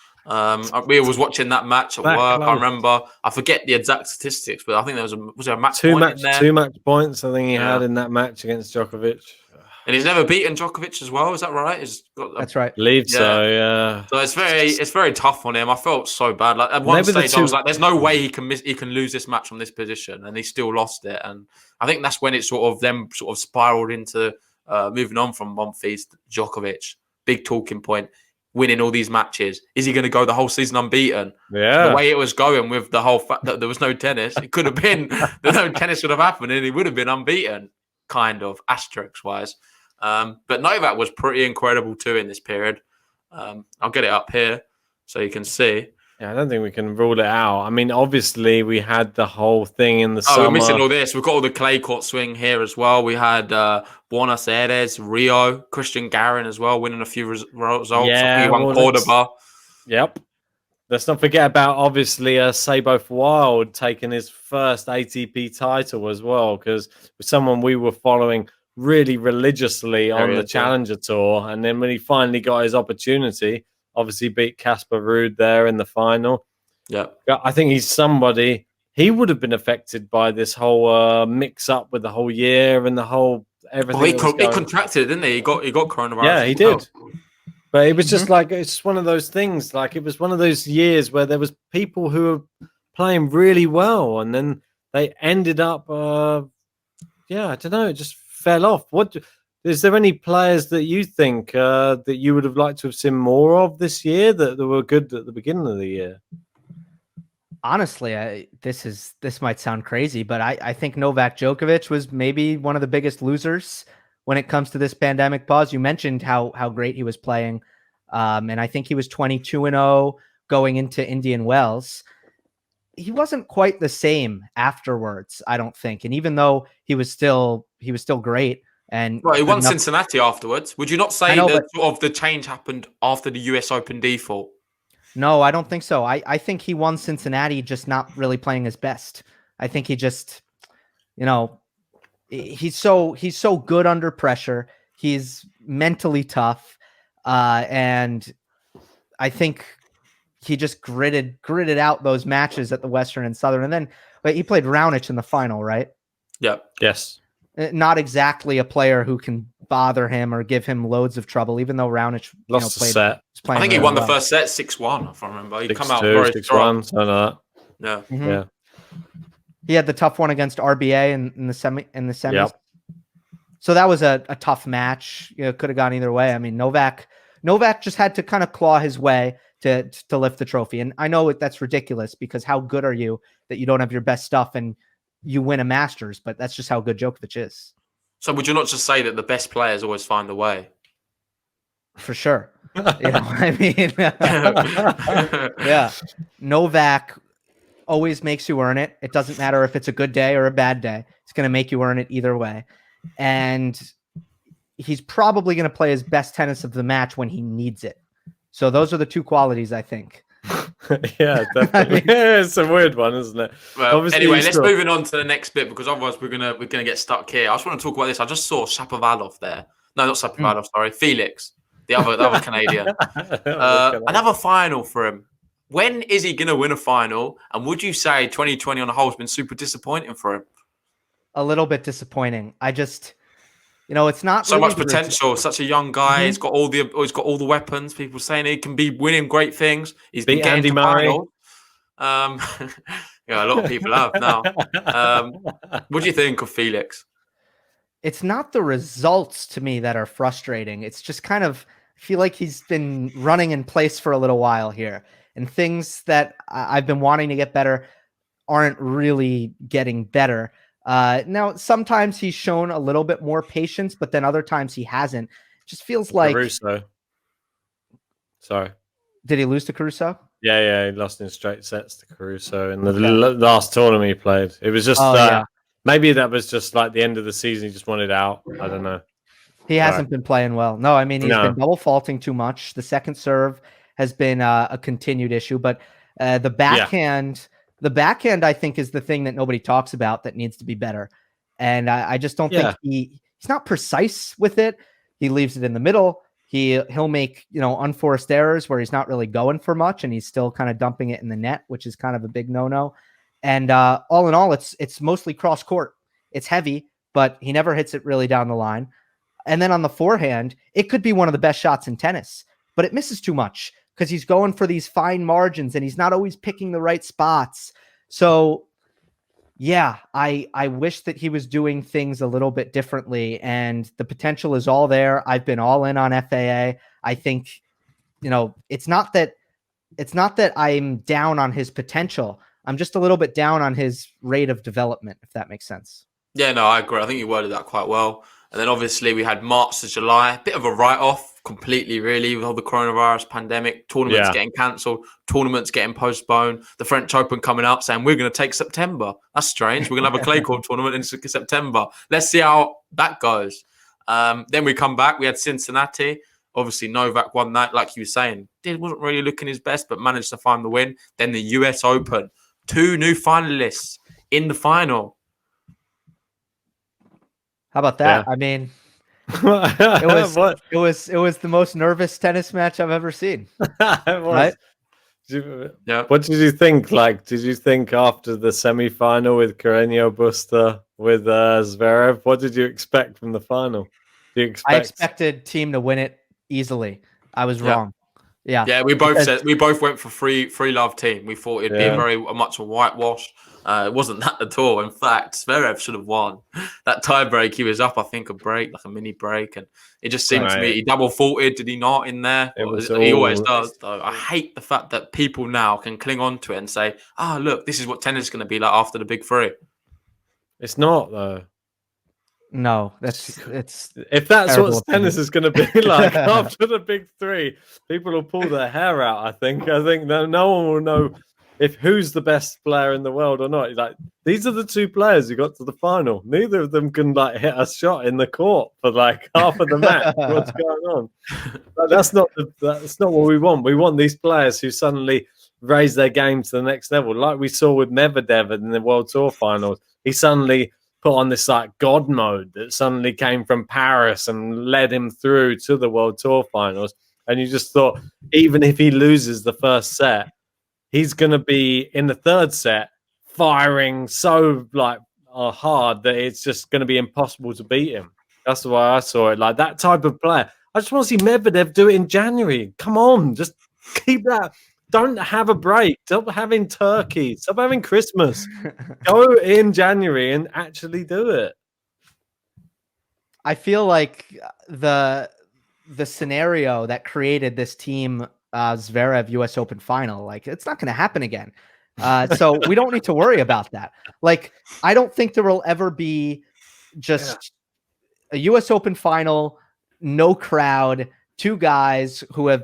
We was watching that match at work. Close. I remember. I forget the exact statistics, but I think was there a match point in there? 2 match points. I think he had in that match against Djokovic. And he's never beaten Djokovic as well. Is that right? That's right. Believe so. Yeah. So it's very tough on him. I felt so bad. Like at one stage, I was like, "There's no way he can lose this match from this position," and he still lost it. And I think that's when it sort of spiraled into moving on from Monfils to Djokovic. Big talking point. Winning all these matches. Is he going to go the whole season unbeaten? Yeah. The way it was going with the whole fact that there was no tennis, it could have been that no tennis would have happened and he would have been unbeaten, kind of, asterisk wise. But Novak was pretty incredible too in this period. I'll get it up here so you can see. Yeah, I don't think we can rule it out. I mean, obviously, we had the whole thing in the summer. We're missing all this. We've got all the clay court swing here as well. We had Buenos Aires, Rio, Christian Garin as well, winning a few results. Yeah, he won Cordoba. Yep. Let's not forget about, obviously, Sabo Wild taking his first ATP title as well, because someone we were following really religiously on the Challenger Tour. And then when he finally got his opportunity, obviously beat Casper Ruud there in the final. Yeah, I think he's somebody, he would have been affected by this whole mix-up with the whole year and the whole everything. Well, he contracted, didn't he? He got coronavirus. Yeah, he did. But it was just like, it's one of those things. Like, it was one of those years where there was people who were playing really well, and then they ended up, I don't know, it just fell off. Is there any players that you think that you would have liked to have seen more of this year that were good at the beginning of the year? Honestly, this might sound crazy, but I think Novak Djokovic was maybe one of the biggest losers when it comes to this pandemic pause. You mentioned how great he was playing, and I think he was 22-0 going into Indian Wells. He wasn't quite the same afterwards, I don't think. And even though he was still great, and he won Cincinnati afterwards. Would you not say that sort of the change happened after the US Open default? No, I don't think so. I think he won Cincinnati just not really playing his best. I think he just, he's so good under pressure. He's mentally tough. And I think he just gritted out those matches at the Western and Southern. And then he played Raonic in the final, right? Yeah. Yes. Not exactly a player who can bother him or give him loads of trouble, even though Raonic lost the set. I think he won the first set 6-1, if I remember. He come out very 6-1, strong. something like that. Yeah. Mm-hmm. Yeah. He had the tough one against RBA in the semis. Yep. So that was a tough match. Could have gone either way. I mean, Novak just had to kind of claw his way to lift the trophy. And I know that's ridiculous, because how good are you that you don't have your best stuff and you win a Masters? But that's just how good Djokovic is. So would you not just say that the best players always find a way? For sure. I mean, yeah. Novak always makes you earn it. It doesn't matter if it's a good day or a bad day. It's going to make you earn it either way. And he's probably going to play his best tennis of the match when he needs it. So those are the two qualities, I think. Yeah, definitely. It's a weird one, isn't it? Well, obviously, anyway, let's move on to the next bit, because otherwise we're gonna get stuck here. I just want to talk about this. I just saw Shapovalov there. No, not Shapovalov. Sorry, Felix, the other Canadian. Another final for him. When is he gonna win a final? And would you say 2020 on the whole has been super disappointing for him? A little bit disappointing. I just, it's not so much potential. Such a young guy. Mm-hmm. He's got all the weapons. People saying he can be winning great things. He's been getting Andy to Murray. Yeah, a lot of people have now. What do you think of Felix? It's not the results to me that are frustrating. It's just kind of, I feel like he's been running in place for a little while here, and things that I've been wanting to get better aren't really getting better. Now, sometimes he's shown a little bit more patience, but then other times he hasn't. It just feels like Caruso. Sorry. Did he lose to Caruso? Yeah, he lost in straight sets to Caruso in the last tournament he played. It was just maybe that was just like the end of the season. He just wanted out. I don't know. He hasn't been playing well. No, I mean, he's been double faulting too much. The second serve has been a continued issue, but the backhand. The backhand, I think, is the thing that nobody talks about that needs to be better. And I just don't think he's not precise with it. He leaves it in the middle. He'll make, unforced errors where he's not really going for much, and he's still kind of dumping it in the net, which is kind of a big no-no. And all in all, it's mostly cross court. It's heavy, but he never hits it really down the line. And then on the forehand, it could be one of the best shots in tennis, but it misses too much, because he's going for these fine margins and he's not always picking the right spots. So, yeah, I wish that he was doing things a little bit differently, and the potential is all there. I've been all in on FAA. I think, it's not that I'm down on his potential. I'm just a little bit down on his rate of development, if that makes sense. Yeah, no, I agree. I think you worded that quite well. And then obviously we had March to July, a bit of a write-off completely, really, with all the coronavirus pandemic, tournaments getting cancelled, tournaments getting postponed, the French Open coming up saying we're going to take September. That's strange. We're going to have a clay court tournament in September. Let's see how that goes. Then we come back. We had Cincinnati. Obviously, Novak won that, like you were saying. Wasn't really looking his best, but managed to find the win. Then the US Open. 2 new finalists in the final. How about that? Yeah. I mean, it was the most nervous tennis match I've ever seen. Right? What did you think? Like, did you think after the semi-final with Carreño Busta with Zverev. What did you expect from the final? I expected Thiem to win it easily. I was wrong. Yeah, we both went for free love Thiem. We thought it'd be very much a whitewash. It wasn't that at all. In fact, Zverev should have won that tie break. He was up, I think, like a mini break, and it just seemed to me he double faulted. Did he not in there? He always does. Though I hate the fact that people now can cling on to it and say, look, this is what tennis is going to be like after the big three." It's not though. No, it's if that's what tennis is going to be like after the big three, people will pull their hair out. I think no one will know who's the best player in the world or not. Like, these are the two players who got to the final. Neither of them can like hit a shot in the court for like half of the match. What's going on? But that's not what we want. We want these players who suddenly raise their game to the next level, like we saw with Medvedev in the World Tour finals. He suddenly put on this like God mode that suddenly came from Paris and led him through to the World Tour finals. And you just thought, even if he loses the first set, he's going to be in the third set firing so like hard that it's just going to be impossible to beat him. That's why I saw it like that type of player. I just want to see Medvedev do it in January. Come on, just keep that. Don't have a break. Stop having turkey. Stop having Christmas. Go in January and actually do it. I feel like the scenario that created this Thiem Zverev US Open final, like it's not going to happen again. So we don't need to worry about that. Like, I don't think there will ever be just a US Open final, no crowd, two guys who have,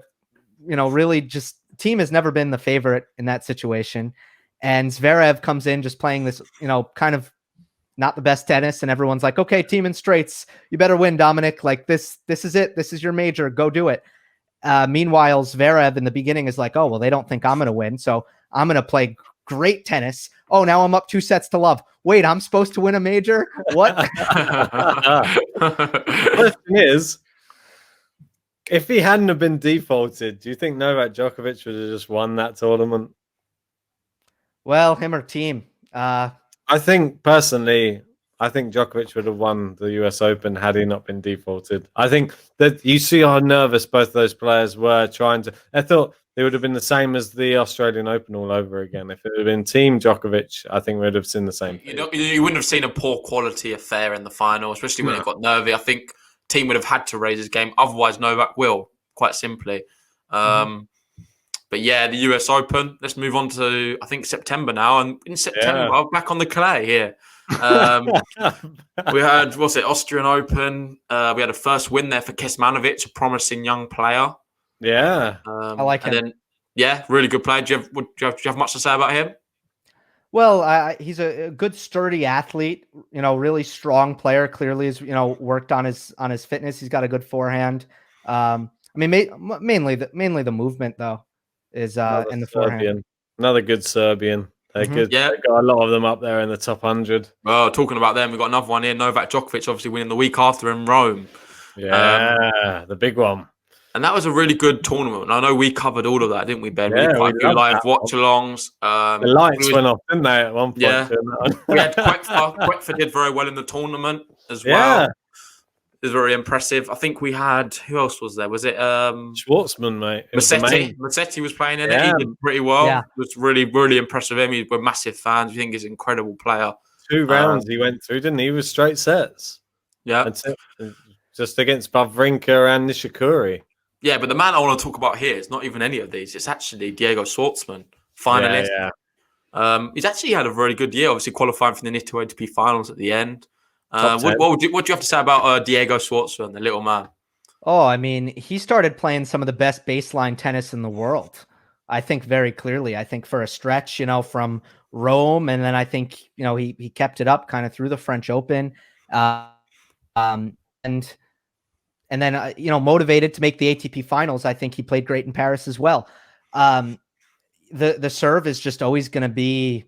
really just. Thiem has never been the favorite in that situation, and Zverev comes in just playing this, kind of not the best tennis, and everyone's like, okay, Thiem in straights, you better win, Dominic. Like this is it. This is your major. Go do it. Meanwhile, Zverev in the beginning is like, oh, well, they don't think I'm going to win, so I'm going to play great tennis. Oh, now I'm up 2-0. Wait, I'm supposed to win a major? What? Question is, if he hadn't have been defaulted, do you think Novak Djokovic would have just won that tournament? Well, him or Thiem. I think personally, Djokovic would have won the US Open had he not been defaulted. I think that you see how nervous both those players were trying to. I thought they would have been the same as the Australian Open all over again. If it had been Team Djokovic, I think we would have seen the same thing. You wouldn't have seen a poor quality affair in the final, especially when it got nervy. I think Thiem would have had to raise his game. Otherwise, Novak will, quite simply. But yeah, the US Open. Let's move on to, I think, September now. And in September, back on the clay here. We had, Austrian Open. We had a first win there for Kecmanovic, a promising young player. Yeah. I like him. Then, really good player. Do you have much to say about him? Well, he's a good, sturdy athlete, really strong player. Clearly has, worked on his fitness. He's got a good forehand. I mean, mainly the movement though is in the forehand. Another good Serbian. They're good. Yeah. They've got a lot of them up there in the top 100. Well, talking about them, we've got another one here. Novak Djokovic obviously winning the week after in Rome. Yeah, the big one. And that was a really good tournament. I know we covered all of that, didn't we, Ben? Yeah, we quite a few live watch-alongs. The lights went off, didn't they, at one point? Yeah. We had Quickfire. Quickfire did very well in the tournament as well. Yeah. It was very impressive. I think we had, who else was there? Was it Schwartzman, mate? Musetti was playing in it. He did pretty well. Yeah. It was really, really impressive of him. We're massive fans. We think he's an incredible player. 2 rounds he went through, didn't he? He was straight sets. Yeah. Just against Wawrinka and Nishikori. Yeah, but the man I want to talk about here is not even any of these. It's actually Diego Schwartzman, finalist. Yeah. He's actually had a very good year, obviously qualifying for the NITO ATP finals at the end. What do you have to say about Diego Schwartzman, the little man? Oh, I mean, he started playing some of the best baseline tennis in the world. I think very clearly. I think for a stretch, from Rome, and then I think, he kept it up kind of through the French Open. And then, motivated to make the ATP finals. I think he played great in Paris as well. The serve is just always going to be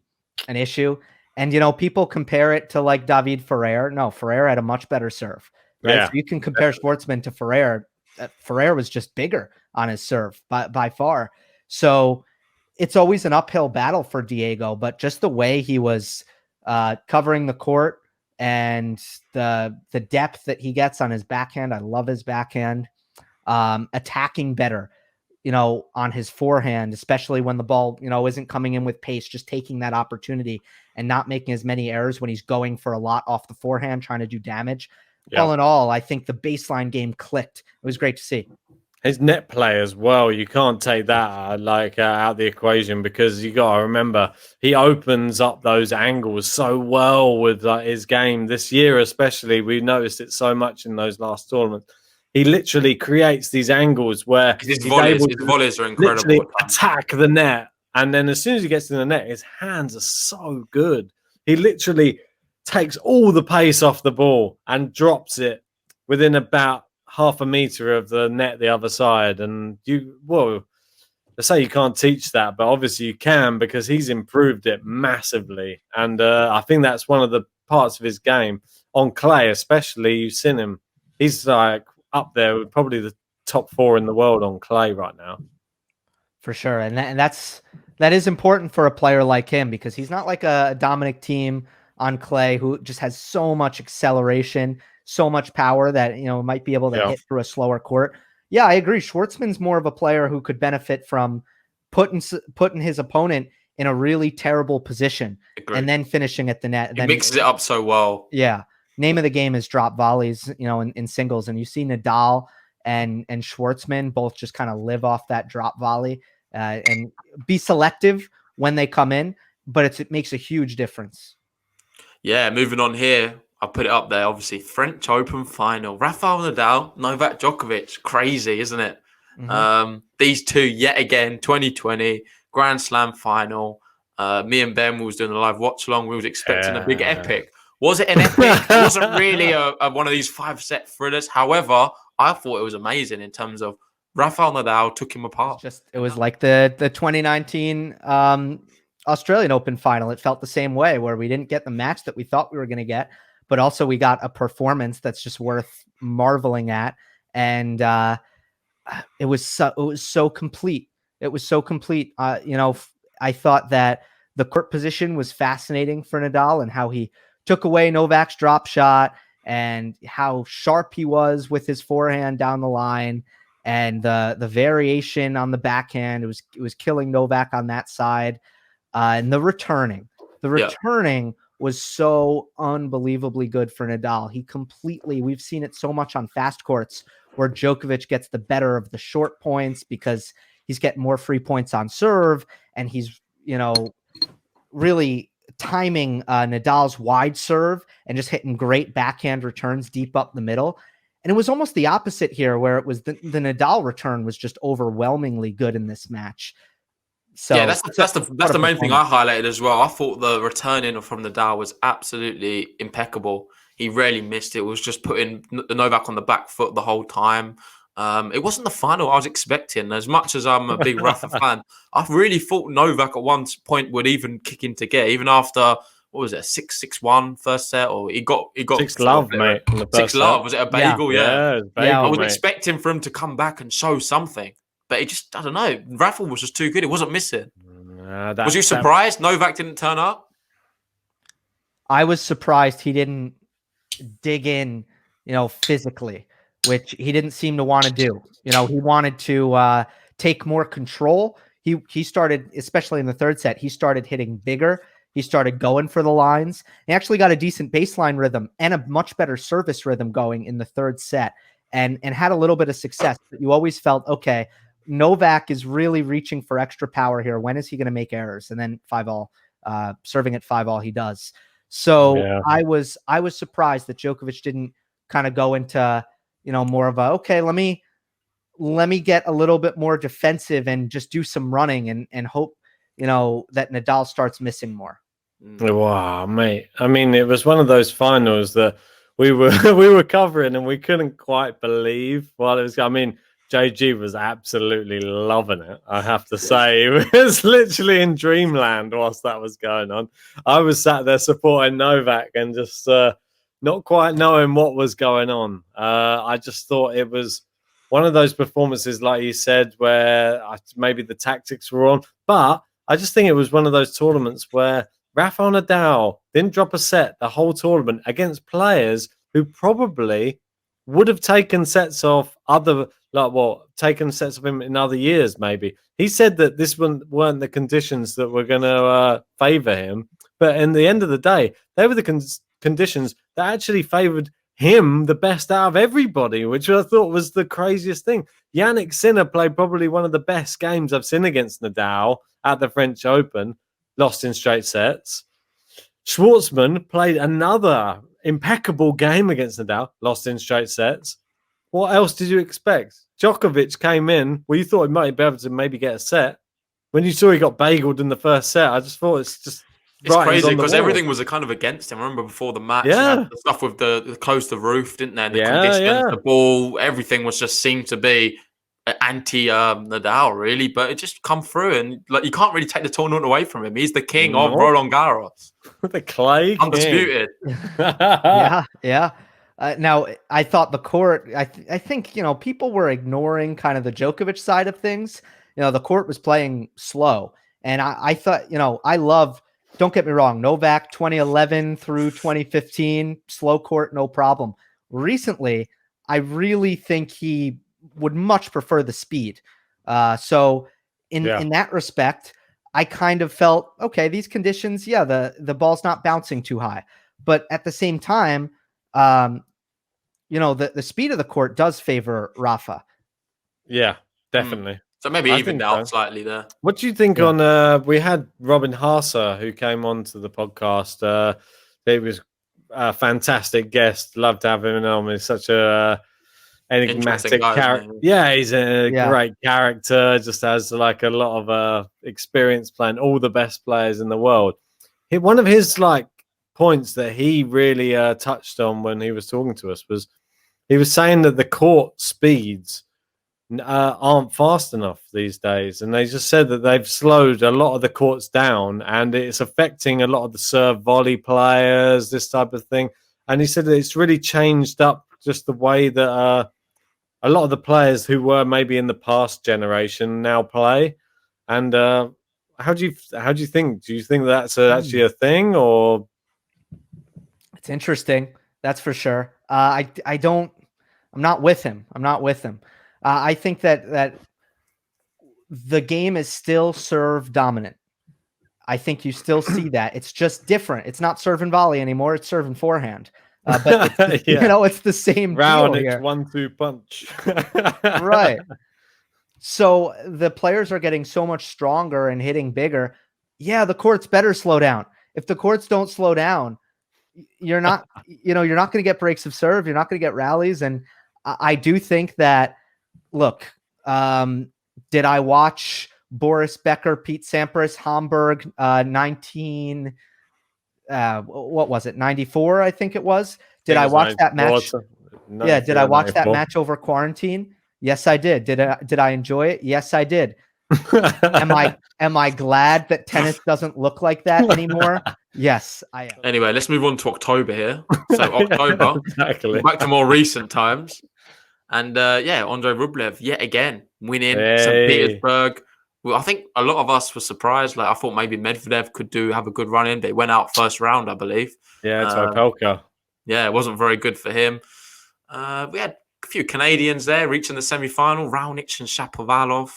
an issue. And, people compare it to like David Ferrer. No, Ferrer had a much better serve. Right? Yeah. So you can compare Schwartzman to Ferrer. Ferrer was just bigger on his serve by far. So it's always an uphill battle for Diego, but just the way he was covering the court, and the depth that he gets on his backhand. I love his backhand. Attacking better, on his forehand, especially when the ball, isn't coming in with pace, just taking that opportunity and not making as many errors when he's going for a lot off the forehand, trying to do damage. Yeah. All in all, I think the baseline game clicked. It was great to see. His net play as well, you can't take that out of the equation, because you got to remember he opens up those angles so well with his game this year, especially. We noticed it so much in those last tournaments. He literally creates these angles where his volleys are incredible. Attack the net, and then as soon as he gets in the net, his hands are so good. He literally takes all the pace off the ball and drops it within about half a meter of the net the other side. And they say you can't teach that, but obviously you can, because he's improved it massively. And I think that's one of the parts of his game on clay, especially. You've seen him; he's like up there with probably the top 4 in the world on clay right now, for sure. And that is important for a player like him, because he's not like a Dominic Thiem on clay who just has so much acceleration, so much power that, might be able to hit through a slower court. Yeah, I agree. Schwartzman's more of a player who could benefit from putting his opponent in a really terrible position. Agreed. And then finishing at the net. He mixes it up so well. Yeah. Name of the game is drop volleys, in singles. And you see Nadal and Schwartzman both just kind of live off that drop volley and be selective when they come in, but it makes a huge difference. Yeah, moving on here. I put it up there, obviously. French Open final. Rafael Nadal, Novak Djokovic. Crazy, isn't it? Mm-hmm. These two, yet again, 2020, Grand Slam final. Me and Ben was doing a live watch-along. We was expecting a big epic. Was it an epic? It wasn't really one of these 5-set thrillers. However, I thought it was amazing in terms of Rafael Nadal took him apart. It was like the 2019 Australian Open final. It felt the same way, where we didn't get the match that we thought we were going to get, but also we got a performance that's just worth marveling at. And it was so complete. It was so complete. I thought that the court position was fascinating for Nadal, and how he took away Novak's drop shot, and how sharp he was with his forehand down the line, and the variation on the backhand. It was killing Novak on that side. And the returning was so unbelievably good for Nadal. We've seen it so much on fast courts where Djokovic gets the better of the short points because he's getting more free points on serve, and he's, really timing Nadal's wide serve and just hitting great backhand returns deep up the middle. And it was almost the opposite here, where it was the Nadal return was just overwhelmingly good in this match. So yeah, that's the main thing I highlighted as well. I thought the returning from Nadal was absolutely impeccable. He rarely missed it. It was just putting the Novak on the back foot the whole time. It wasn't the final I was expecting. As much as I'm a big Rafa fan, I really thought Novak at one point would even kick into gear, even after, what was it, 6-6-1 first set, or he got 6-love, mate. 6-love. Was it a bagel? Yeah. I was expecting for him to come back and show something, but it just, I don't know. Rafa was just too good. It wasn't missing. Was you surprised Novak didn't turn up? I was surprised he didn't dig in, physically, which he didn't seem to want to do. He wanted to take more control. He started, especially in the third set, he started hitting bigger. He started going for the lines. He actually got a decent baseline rhythm and a much better service rhythm going in the third set, and had a little bit of success. But you always felt, okay, Novak is really reaching for extra power here. When is he going to make errors? And then 5-all, serving at 5-all, he does. So yeah. I was surprised that Djokovic didn't kind of go into, more of a, okay, let me get a little bit more defensive and just do some running and hope, that Nadal starts missing more. Wow, mate. I mean, it was one of those finals that we were covering and we couldn't quite believe while it was. I mean, JG was absolutely loving it, I have to say. It was literally in dreamland whilst that was going on. I was sat there supporting Novak and just not quite knowing what was going on. I just thought it was one of those performances, like you said, where maybe the tactics were on. But I just think it was one of those tournaments where Rafael Nadal didn't drop a set the whole tournament against players who probably would have taken sets off taken sets of him in other years, maybe. He said that this weren't the conditions that were going to favour him. But in the end of the day, they were the conditions that actually favoured him the best out of everybody, which I thought was the craziest thing. Yannick Sinner played probably one of the best games I've seen against Nadal at the French Open, lost in straight sets. Schwartzman played another impeccable game against Nadal, lost in straight sets. What else did you expect? Djokovic came in. Well, you thought he might be able to maybe get a set. When you saw he got bageled in the first set, I just thought it's crazy because everything was kind of against him. I remember before the match, the stuff with the close the roof, didn't there? The conditions, the ball, everything was just seemed to be anti Nadal, really. But it just come through, and like you can't really take the tournament away from him. He's the king of Roland Garros, the clay undisputed. Yeah. Now, I thought the court. I think people were ignoring kind of the Djokovic side of things. The court was playing slow, and I thought I love. Don't get me wrong, Novak 2011 through 2015, slow court, no problem. Recently, I really think he would much prefer the speed. So in that respect, I kind of felt, okay, these conditions, the ball's not bouncing too high. But at the same time, the speed of the court does favor Rafa. Yeah, definitely. So maybe evened out slightly there. What do you think on we had Robin Haase who came on to the podcast. He was a fantastic guest. Loved to have him on. He's such a enigmatic character. Yeah, he's a great character. Just has like a lot of experience playing all the best players in the world. One of his points that he really touched on when he was talking to us was he was saying that the court speeds aren't fast enough these days, and they just said that they've slowed a lot of the courts down, and it's affecting a lot of the serve volley players, this type of thing. And he said that it's really changed up just the way that a lot of the players who were maybe in the past generation now play. And how do you think? Do you think that's actually a thing, or it's interesting? That's for sure. I'm not with him. I think that the game is still serve dominant. I think you still see that. It's just different. It's not serve and volley anymore. It's serve and forehand. But it's, it's the same Raonic deal here. 1-2 punch. Right. So the players are getting so much stronger and hitting bigger. Yeah, the courts better slow down. If the courts don't slow down, you're not going to get breaks of serve. You're not going to get rallies. And I do think that. Look, did I watch Boris Becker, Pete Sampras, Hamburg, 94, I think it was. Did I watch that match? Yeah, did I watch that match over quarantine? Yes, I did. Did I enjoy it? Yes, I did. Am I glad that tennis doesn't look like that anymore? Yes, I am. Anyway, let's move on to October here. So October, exactly. Back to more recent times. And Andre Rublev yet again winning St. Petersburg. Well, I think a lot of us were surprised. I thought maybe Medvedev could have a good run in. They went out first round, I believe. Yeah, Topolka. Yeah, it wasn't very good for him. We had a few Canadians there reaching the semi-final. Raonic and Shapovalov.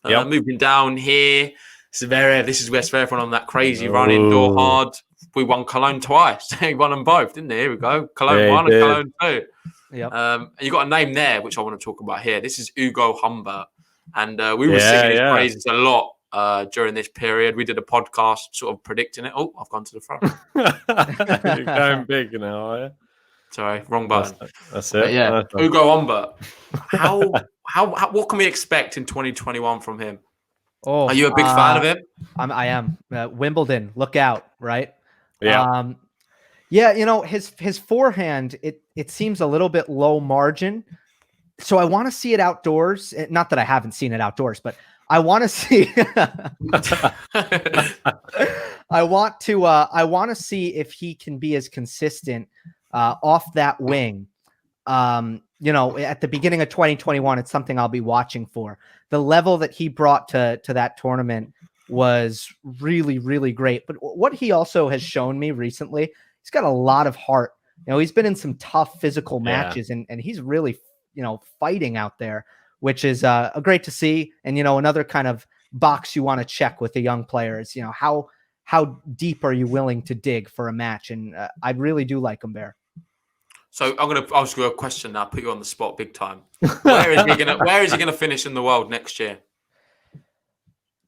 Moving down here, Zverev. This is where Zverev went on that crazy run indoor hard. We won Cologne twice. He won them both, didn't he? Here we go. Cologne 1 and Cologne 2. Yep. You got a name there, which I want to talk about here. This is Hugo Humbert. And we were singing his praises a lot during this period. We did a podcast sort of predicting it. Oh, I've gone to the front. You're going big now, are you? Sorry, wrong button. That's it. But Hugo Humbert. What can we expect in 2021 from him? Oh, are you a big fan of him? I am. Wimbledon, look out, right? Yeah. His forehand, it seems a little bit low margin. So I want to see it outdoors. Not that I haven't seen it outdoors, but I want to see I want to see if he can be as consistent off that wing. At the beginning of 2021, it's something I'll be watching for. The level that he brought to that tournament was really, really great. But what he also has shown me recently, he's got a lot of heart. He's been in some tough physical matches, and he's really, fighting out there, which is great to see. And, another kind of box you want to check with the young players, how deep are you willing to dig for a match? And I really do like him there. So I'll ask you a question now, put you on the spot big time. Where is he gonna finish in the world next year?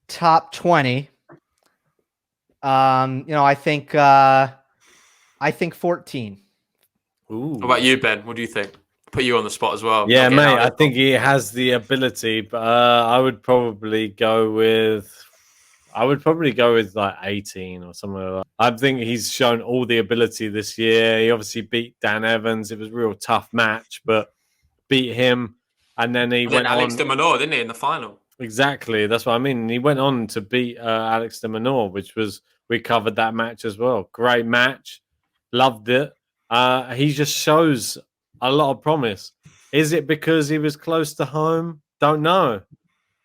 Top 20. I think 14. Ooh. What about you, Ben? What do you think? Put you on the spot as well. Yeah, mate, I think he has the ability, but I would probably go with like 18 or something like that. I think he's shown all the ability this year. He obviously beat Dan Evans. It was a real tough match, but beat him. And then he went Alex on. de Minaur, didn't he, in the final? Exactly. That's what I mean. He went on to beat Alex de Minaur, we covered that match as well. Great match. Loved it. He just shows a lot of promise. Is it because he was close to home? Don't know.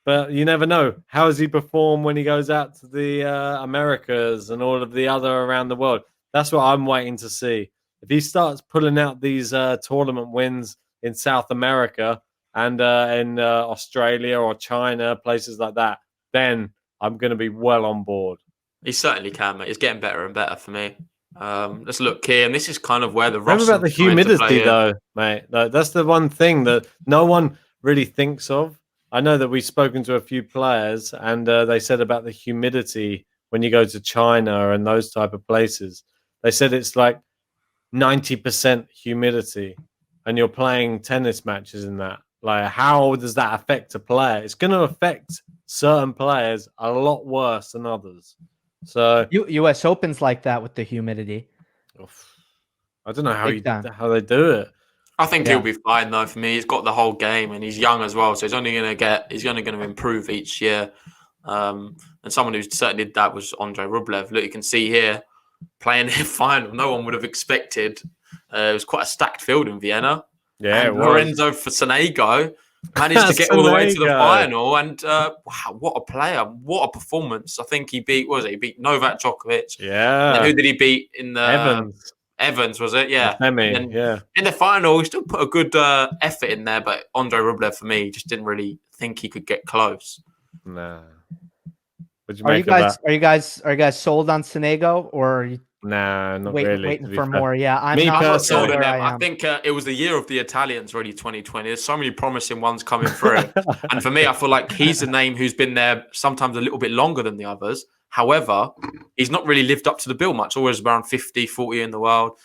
But you never know. How does he perform when he goes out to the Americas and all of the other around the world? That's what I'm waiting to see. If he starts pulling out these tournament wins in South America and in Australia or China, places like that, then I'm going to be well on board. He certainly can, mate. He's getting better and better for me. Let's look here, and this is kind of where the Remember about the humidity, though, mate. That's the one thing that no one really thinks of. I know that we've spoken to a few players, and they said about the humidity when you go to China and those type of places. They said it's like 90% humidity, and you're playing tennis matches in that. Like, how does that affect a player? It's going to affect certain players a lot worse than others. So U.S. Open's like that with the humidity. I don't know how they do it. I think he'll be fine though. For me, he's got the whole game, and he's young as well, so he's only going to improve each year. And someone who certainly did that was Andre Rublev. Look, you can see here playing the final. No one would have expected. It was quite a stacked field in Vienna. Yeah, and Lorenzo for Sonego managed to get all the way to the final. And wow, what a player! What a performance! I think he beat Novak Djokovic. Yeah. And who did he beat in the Evans, was it? Yeah. In the final, he still put a good effort in there, but Andre Rublev, for me, just didn't really think he could get close. Nah. Are you guys sold on Sonego, or are you not really. Waiting for more? Yeah, I'm not sold on him. I think it was the year of the Italians, really, 2020. There's so many promising ones coming through. And for me, I feel like he's a name who's been there sometimes a little bit longer than the others. However, he's not really lived up to the bill much, always around 50, 40 in the world.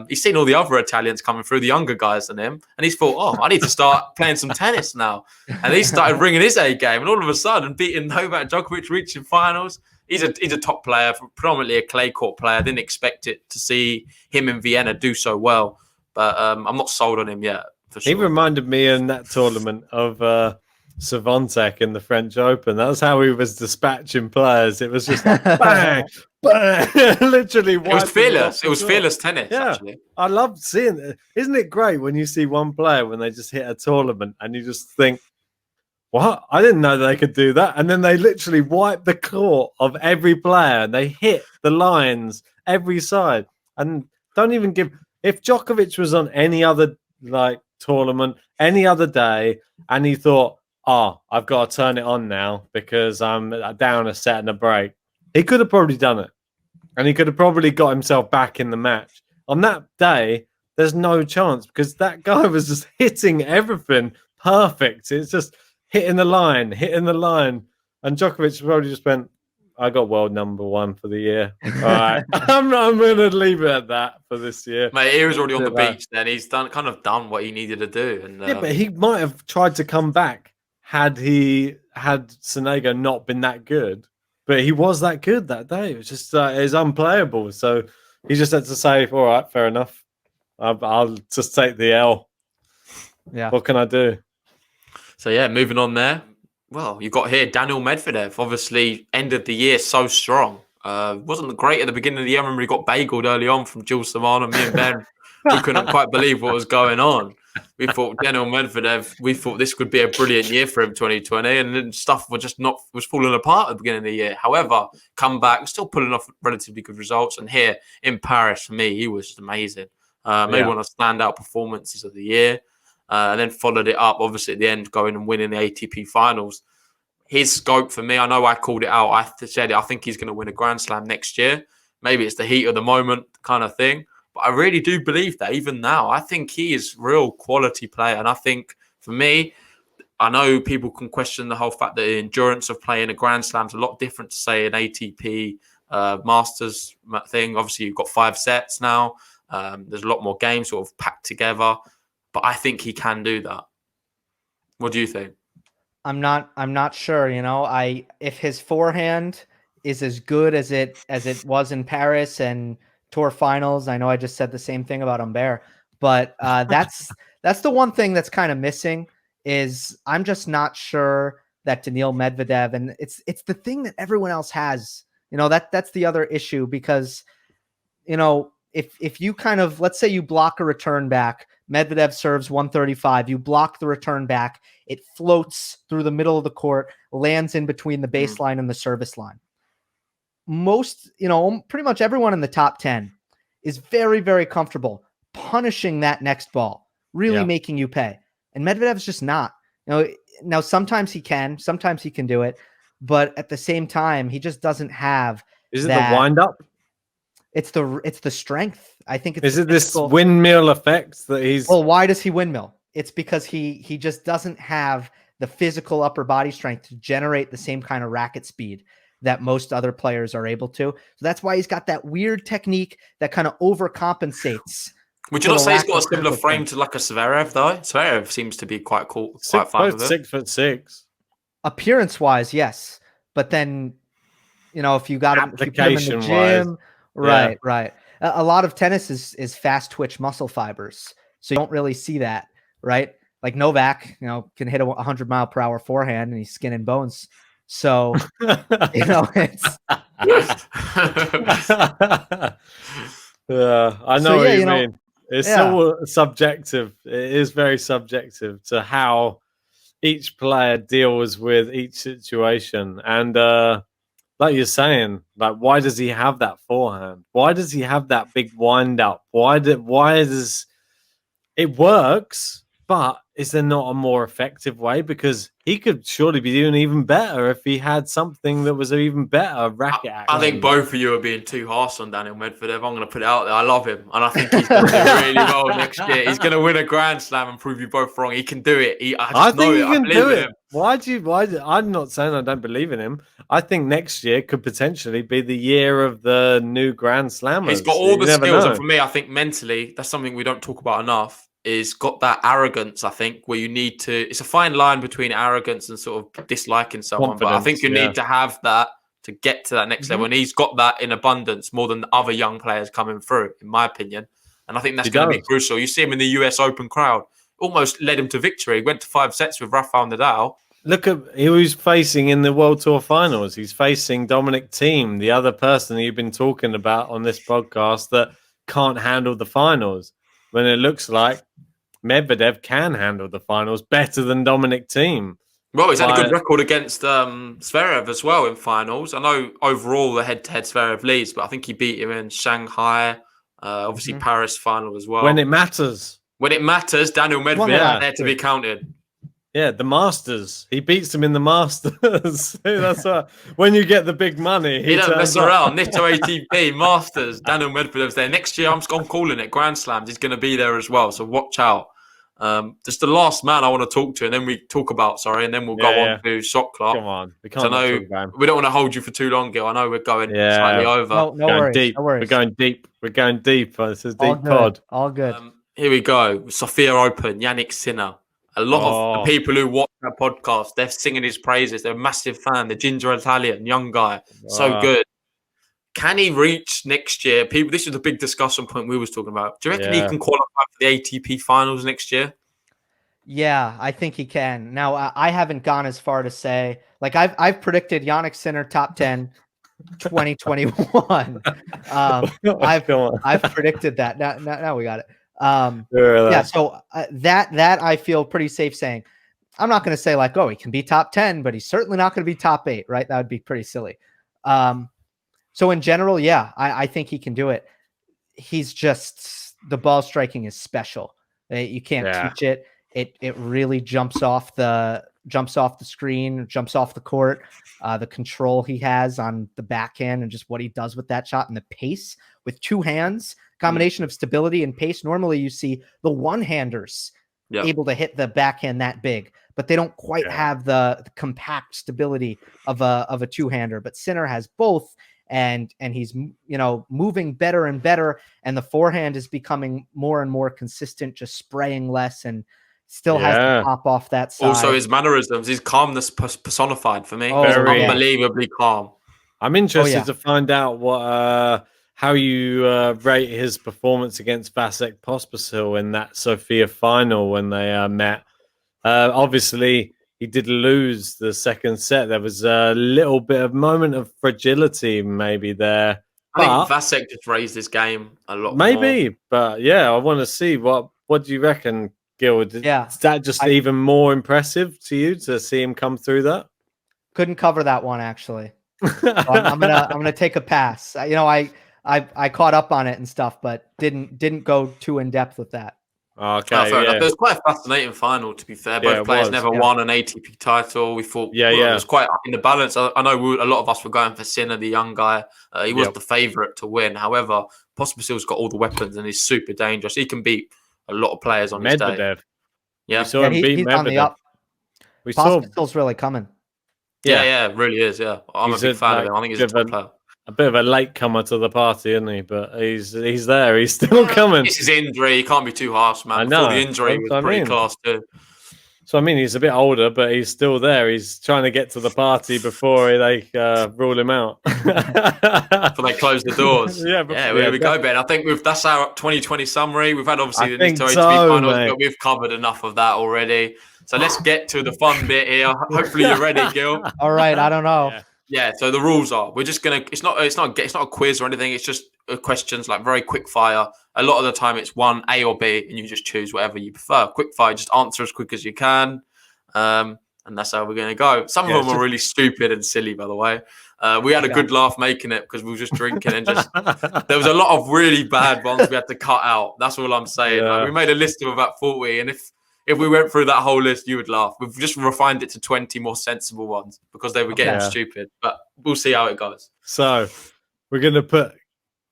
He's seen all the other Italians coming through, the younger guys than him, and he's thought, I need to start playing some tennis now. And he started bringing his A game, and all of a sudden, beating Novak Djokovic, reaching finals. He's a top player, predominantly a clay court player. I didn't expect to see him in Vienna do so well, but I'm not sold on him yet, for sure. He reminded me in that tournament of Swiatek in the French Open. That was how he was dispatching players. It was just bang, bang, literally. It was fearless. It was fearless tennis. Yeah, actually. I love seeing it. Isn't it great when you see one player when they just hit a tournament and you just think, "What? I didn't know they could do that." And then they literally wipe the court of every player and they hit the lines every side and don't even give. If Djokovic was on any other tournament, any other day, and he thought, I've got to turn it on now because I'm down a set and a break, he could have probably done it. And he could have probably got himself back in the match. On that day, there's no chance because that guy was just hitting everything perfect. It's just hitting the line. And Djokovic probably just went, I got world number one for the year. All right. I'm going to leave it at that for this year. Mate, he was already on the beach then. He's done what he needed to do. And yeah, but he might have tried to come back had Sonego not been that good. But he was that good that day. It was just it's unplayable. So he just had to say, all right, fair enough. I'll just take the L. Yeah. What can I do? So, yeah, moving on there. Well, you got here Daniel Medvedev, obviously ended the year so strong. Wasn't great at the beginning of the year. I remember he got bageled early on from Jill Simon and me and Ben. We couldn't quite believe what was going on. we thought Daniil Medvedev, we thought this would be a brilliant year for him, 2020, and then stuff was falling apart at the beginning of the year. However, come back, still pulling off relatively good results. And here in Paris, for me, he was just amazing. Maybe one of the standout performances of the year. And then followed it up, obviously, at the end, going and winning the ATP finals. His scope for me, I know I called it out. I said it. I think he's going to win a Grand Slam next year. Maybe it's the heat of the moment kind of thing. But I really do believe that even now, I think he is real quality player. And I think for me, I know people can question the whole fact that the endurance of playing a Grand Slam is a lot different to, say, an ATP Masters thing. Obviously, you've got 5 sets now. There's a lot more games sort of packed together. But I think he can do that. What do you think? I'm not sure. If his forehand is as good as it was in Paris and Tour finals, I know I just said the same thing about Humbert, but that's the one thing that's kind of missing. Is I'm just not sure that Daniil Medvedev, and it's the thing that everyone else has. That's the other issue, because if you kind of, let's say you block a return back. Medvedev serves 135. You block the return back. It floats through the middle of the court, lands in between the baseline and the service line. Pretty much everyone in the top 10 is very, very comfortable punishing that next ball, really making you pay. And Medvedev's just not. Now sometimes he can do it, but at the same time, he just doesn't have. Is it the wind up? It's the strength. I think it's. Is it this windmill effect that he's? Well, why does he windmill? It's because he just doesn't have the physical upper body strength to generate the same kind of racket speed that most other players are able to. So that's why he's got that weird technique that kind of overcompensates. Would you not say he's got a similar frame to like a Zverev, though? Zverev seems to be quite cool, quite fun with it. 6'6". Appearance-wise, yes. But then, if you got him, if you put him in the gym, right. A lot of tennis is fast twitch muscle fibers, so you don't really see that, right? Like Novak, can hit a 100-mile-per-hour forehand and he's skin and bones. So, it's. I know what you mean. It's so subjective. It is very subjective to how each player deals with each situation. And like you're saying, like, why does he have that forehand? Why does he have that big wind up? Why does it works? But is there not a more effective way? Because he could surely be doing even better if he had something that was an even better racket action. I think both of you are being too harsh on Daniil Medvedev. I'm going to put it out there. I love him. And I think he's going to do really well next year. He's going to win a Grand Slam and prove you both wrong. He can do it. I think he can do it. I'm not saying I don't believe in him. I think next year could potentially be the year of the new Grand Slammers. He's got all the skills. And for me, I think mentally, that's something we don't talk about enough. Is got that arrogance, I think, where you need to. It's a fine line between arrogance and sort of disliking someone. But I think you need to have that to get to that next level. And he's got that in abundance more than the other young players coming through, in my opinion. And I think that's going to be crucial. You see him in the US Open crowd, almost led him to victory. He went to 5 sets with Rafael Nadal. Look at who he's facing in the World Tour Finals. He's facing Dominic Thiem, the other person you've been talking about on this podcast that can't handle the finals. When it looks like Medvedev can handle the finals better than Dominic Thiem. Well, he's had a good record against Zverev as well in finals. I know overall the head-to-head Zverev leads, but I think he beat him in Shanghai, obviously Paris final as well. When it matters. When it matters, Daniil Medvedev is there to be counted. Yeah, the Masters. He beats him in the Masters. That's what, when you get the big money. He don't mess around. Nitto ATP, Masters, Daniil Medvedev's there. Next year, I'm calling it Grand Slams. He's going to be there as well, so watch out. Just the last man I want to talk to, and then we talk about, and then we'll go on to shot clock. Come on. We can't we don't want to hold you for too long, Gil. I know we're going slightly over. No worries. Deep. No worries. We're going deep. We're going deep. This is deep pod. All good. Here we go. Sofia Open, Yannick Sinner. A lot of the people who watch that podcast, they're singing his praises. They're a massive fan. The ginger Italian, young guy. So good. Can he reach next year? People, this is the big discussion point we was talking about. Do you reckon he can qualify for the ATP finals next year? Yeah, I think he can. Now, I haven't gone as far to say, like I've predicted Yannick Sinner top 10 2021. I've predicted that. Now we got it. Yeah, so that I feel pretty safe saying. I'm not going to say like, oh, he can be top 10, but he's certainly not going to be top 8, right? That would be pretty silly. So in general, yeah, I think he can do it. He's just, the ball striking is special. You can't teach it. It really jumps off the screen, jumps off the court. The control he has on the backhand and just what he does with that shot and the pace with two hands, combination of stability and pace. Normally you see the one-handers able to hit the backhand that big, but they don't quite have the compact stability of a two-hander. But Sinner has both, and he's moving better and better, and the forehand is becoming more and more consistent, just spraying less and still has to pop off that side. Also, his mannerisms, his calmness personified for me. He's unbelievably calm. I'm interested to find out what how you rate his performance against Vasek Pospisil in that Sofia final when they met. Obviously, he did lose the second set. There was a little bit of moment of fragility maybe there. I think Vasek just raised his game a lot more. But I want to see what do you reckon, Gill? Is that just even more impressive to you to see him come through that? Couldn't cover that one actually. So I'm gonna take a pass. I caught up on it and stuff, but didn't go too in depth with that. Okay, It was quite a fascinating final, to be fair. Both players never won an ATP title. We thought it was quite in the balance. I know a lot of us were going for Sinner, the young guy. He was the favourite to win. However, Pospisil's got all the weapons and he's super dangerous. He can beat a lot of players on his day. Medvedev. Yeah, we saw him beat he's Medvedev. On the up. Pospisil's really coming. Yeah, it really is. Yeah, I'm a big fan of him. I think he's a top player. A bit of a late comer to the party, isn't he? But he's there. He's still coming. It's his injury. You can't be too harsh, man. I know. Before the injury was pretty class too. So, I mean, he's a bit older, but he's still there. He's trying to get to the party before they rule him out. Before they close the doors. Here we go, Ben. I think that's our 2020 summary. We've had obviously the ATP finals, but we've covered enough of that already. So let's get to the fun bit here. Hopefully you're ready, Gill. All right. I don't know. Yeah, so the rules are we're just gonna. It's not a quiz or anything. It's just questions like very quick fire. A lot of the time it's one A or B, and you just choose whatever you prefer. Quick fire, just answer as quick as you can, and that's how we're gonna go. Some of them are really stupid and silly, by the way. We had a good laugh making it because we were just drinking and just there was a lot of really bad ones we had to cut out. That's all I'm saying. Like, we made a list of about 40, and if we went through that whole list, you would laugh. We've just refined it to 20 more sensible ones because they were getting stupid. But we'll see how it goes. So we're going to put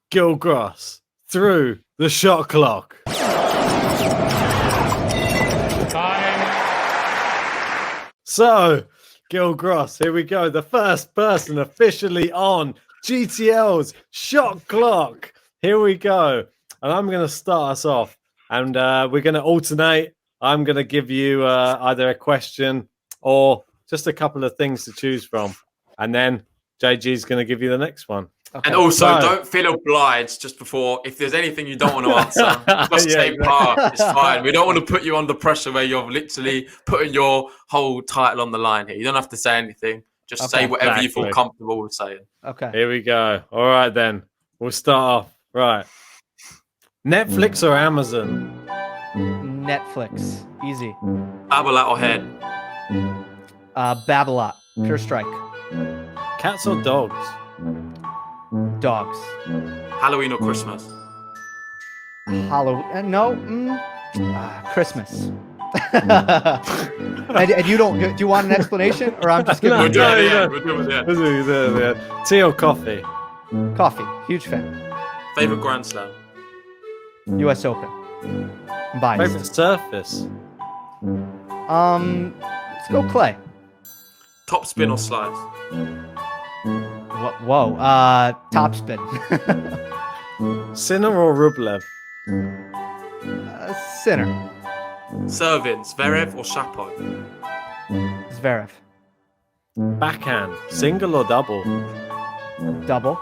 Gill Gross through the shot clock. Time. So, Gill Gross, here we go. The first person officially on GTL's shot clock. Here we go. And I'm going to start us off. And we're going to alternate. I'm going to give you either a question or just a couple of things to choose from. And then JG's going to give you the next one. Okay. And also, don't feel obliged just before. If there's anything you don't want to answer, just take part. It's fine. We don't want to put you under pressure where you're literally putting your whole title on the line here. You don't have to say anything. Just say whatever you feel comfortable with saying. Okay. Here we go. All right, then. We'll start off. Right. Netflix or Amazon? Netflix. Easy. Babolat or Head? Babolat. Pure strike. Cats or dogs? Dogs. Halloween or Christmas? Halloween. No. Christmas. and you don't. Do you want an explanation, or I'm just giving? We're doing it. Tea or coffee? Coffee. Huge fan. Favorite Grand Slam? U.S. Open. Favorite surface? Let's go clay. Top spin or slice? Whoa. Top spin. Sinner or Rublev? Sinner. Serving, Zverev or Shapo? Zverev. Backhand, single or double? Double.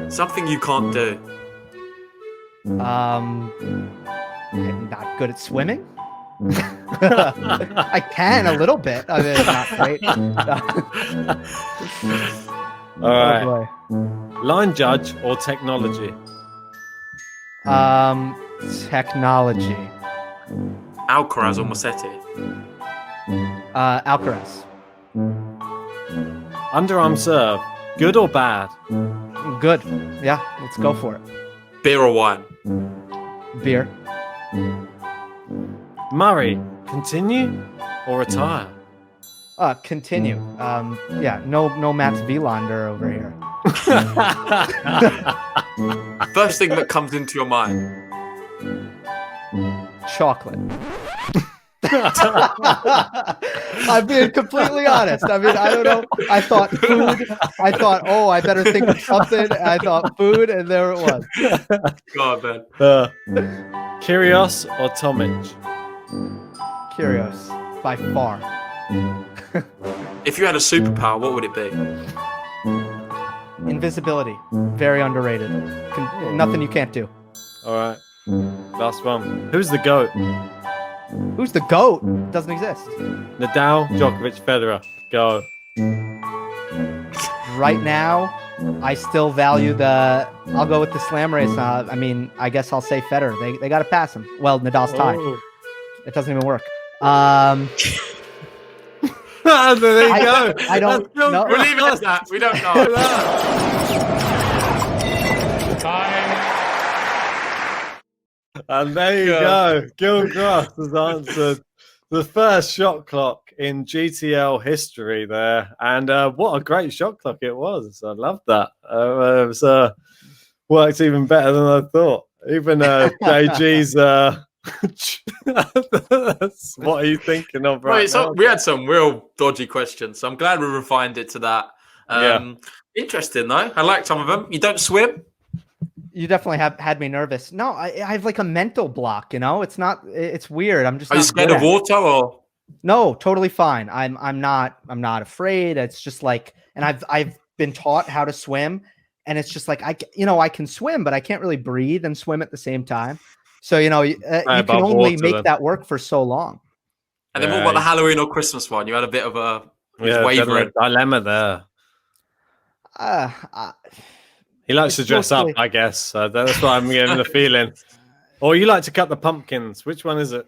Something you can't do? I'm not good at swimming. I can a little bit. I mean, not great. All right. Line judge or technology? Technology. Alcaraz or Musetti? Alcaraz. Underarm serve. Good or bad? Good. Yeah, let's go for it. Beer or wine? Beer. Murray, continue or retire? Continue. Yeah, no Mats Wilander over here. First thing that comes into your mind? Chocolate. I'm being completely honest. I mean, I don't know. I thought food. I thought, oh, I better think of something. I thought food, and there it was. God, man. Kyrgios or Tomic? Kyrgios, by far. If you had a superpower, what would it be? Invisibility. Very underrated. Nothing you can't do. All right. Last one. Who's the GOAT? Who's the GOAT? Doesn't exist. Nadal, Djokovic, Federer. Go. Right now, I still value I'll go with the slam race. I mean, I guess I'll say Federer. They got to pass him. Well, Nadal's tied. Oh. It doesn't even work. There you go. I don't know. We'll leave it as that. We don't know. Time. And there you go. Gill Gross has answered the first shot clock in GTL history there. And what a great shot clock it was. I loved that. It was, worked even better than I thought. Even JG's... what are you thinking of right now? We had some real dodgy questions, so I'm glad we refined it to that. Interesting, though. I like some of them. You don't swim? You definitely had me nervous. No, I have like a mental block, you know? It's weird. I'm just Are you scared of water or? No, totally fine. I'm not afraid. It's just like, and I've been taught how to swim, and it's just like I can swim, but I can't really breathe and swim at the same time. So, you can only make that work for so long. And then what about the Halloween or Christmas one? You had a bit of a wavering dilemma there. He likes to dress up, I guess. So that's why I'm getting the feeling. Or you like to cut the pumpkins. Which one is it?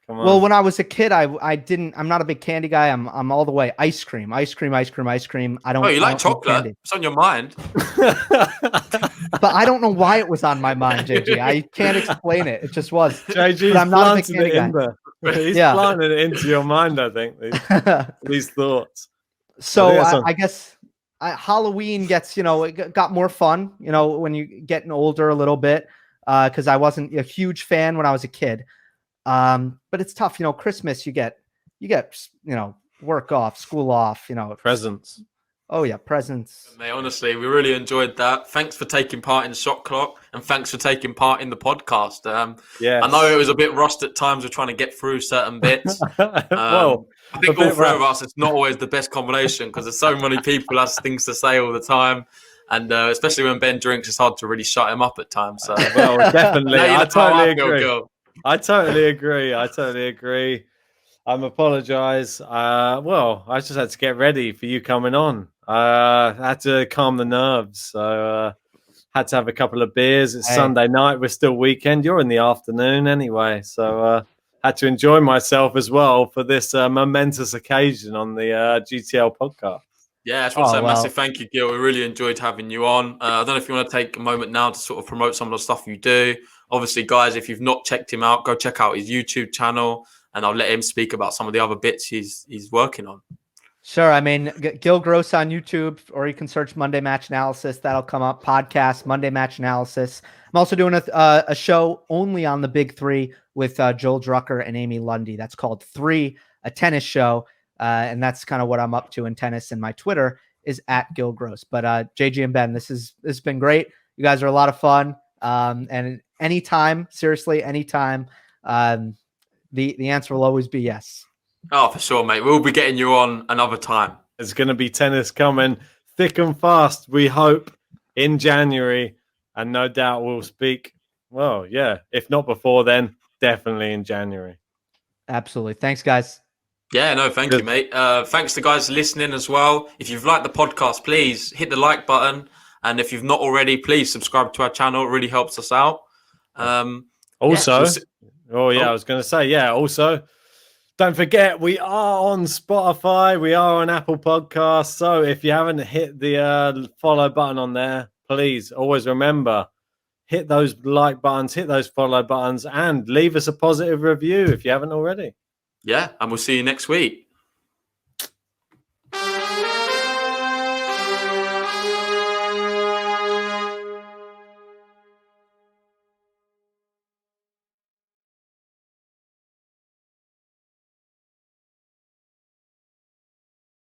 Come on. Well, when I was a kid, I'm not a big candy guy. I'm all the way ice cream. I don't. Oh, you like chocolate? It's on your mind. But I don't know why it was on my mind, JG. I can't explain it. It just was. JG's I'm not a big planted candy it guy. He's planted it into your mind, I think, these thoughts. So I guess Halloween gets, it got more fun, when you getting older a little bit, because I wasn't a huge fan when I was a kid. But it's tough, Christmas, you get, work off, school off, presents. Oh yeah, presents. Mate, honestly, we really enjoyed that. Thanks for taking part in Shot Clock, and thanks for taking part in the podcast. I know it was a bit rushed at times. We're trying to get through certain bits. Well, I think all three of us, it's not always the best combination because there's so many people has things to say all the time. And especially when Ben drinks, it's hard to really shut him up at times. So. Well, definitely. I totally agree. Girl. I totally agree. I apologize. Well, I just had to get ready for you coming on. I had to calm the nerves. So had to have a couple of beers. It's Sunday night. We're still weekend. You're in the afternoon anyway. So had to enjoy myself as well for this momentous occasion on the GTL podcast. Yeah, I just want to say a massive thank you, Gill. We really enjoyed having you on. I don't know if you want to take a moment now to sort of promote some of the stuff you do. Obviously, guys, if you've not checked him out, go check out his YouTube channel, and I'll let him speak about some of the other bits he's working on. Sure. I mean, Gill Gross on YouTube, or you can search Monday Match Analysis. That'll come up. Podcast, Monday Match Analysis. I'm also doing a show only on the Big Three with Joel Drucker and Amy Lundy. That's called Three, a tennis show. And that's kind of what I'm up to in tennis. And my Twitter is @Gill Gross. But JG and Ben, this has been great. You guys are a lot of fun. And anytime, seriously, anytime, the answer will always be yes. Oh, for sure, mate. We'll be getting you on another time. There's going to be tennis coming thick and fast, we hope, in January. And no doubt we'll speak. Well, yeah, if not before then, definitely in January. Absolutely. Thanks, guys. Yeah, no, thank you, mate. Thanks to guys listening as well. If you've liked the podcast, please hit the like button. And if you've not already, please subscribe to our channel. It really helps us out. Also, I was going to say, also, don't forget, we are on Spotify. We are on Apple Podcasts. So if you haven't hit the follow button on there, please always remember, hit those like buttons, hit those follow buttons, and leave us a positive review if you haven't already. Yeah, and we'll see you next week.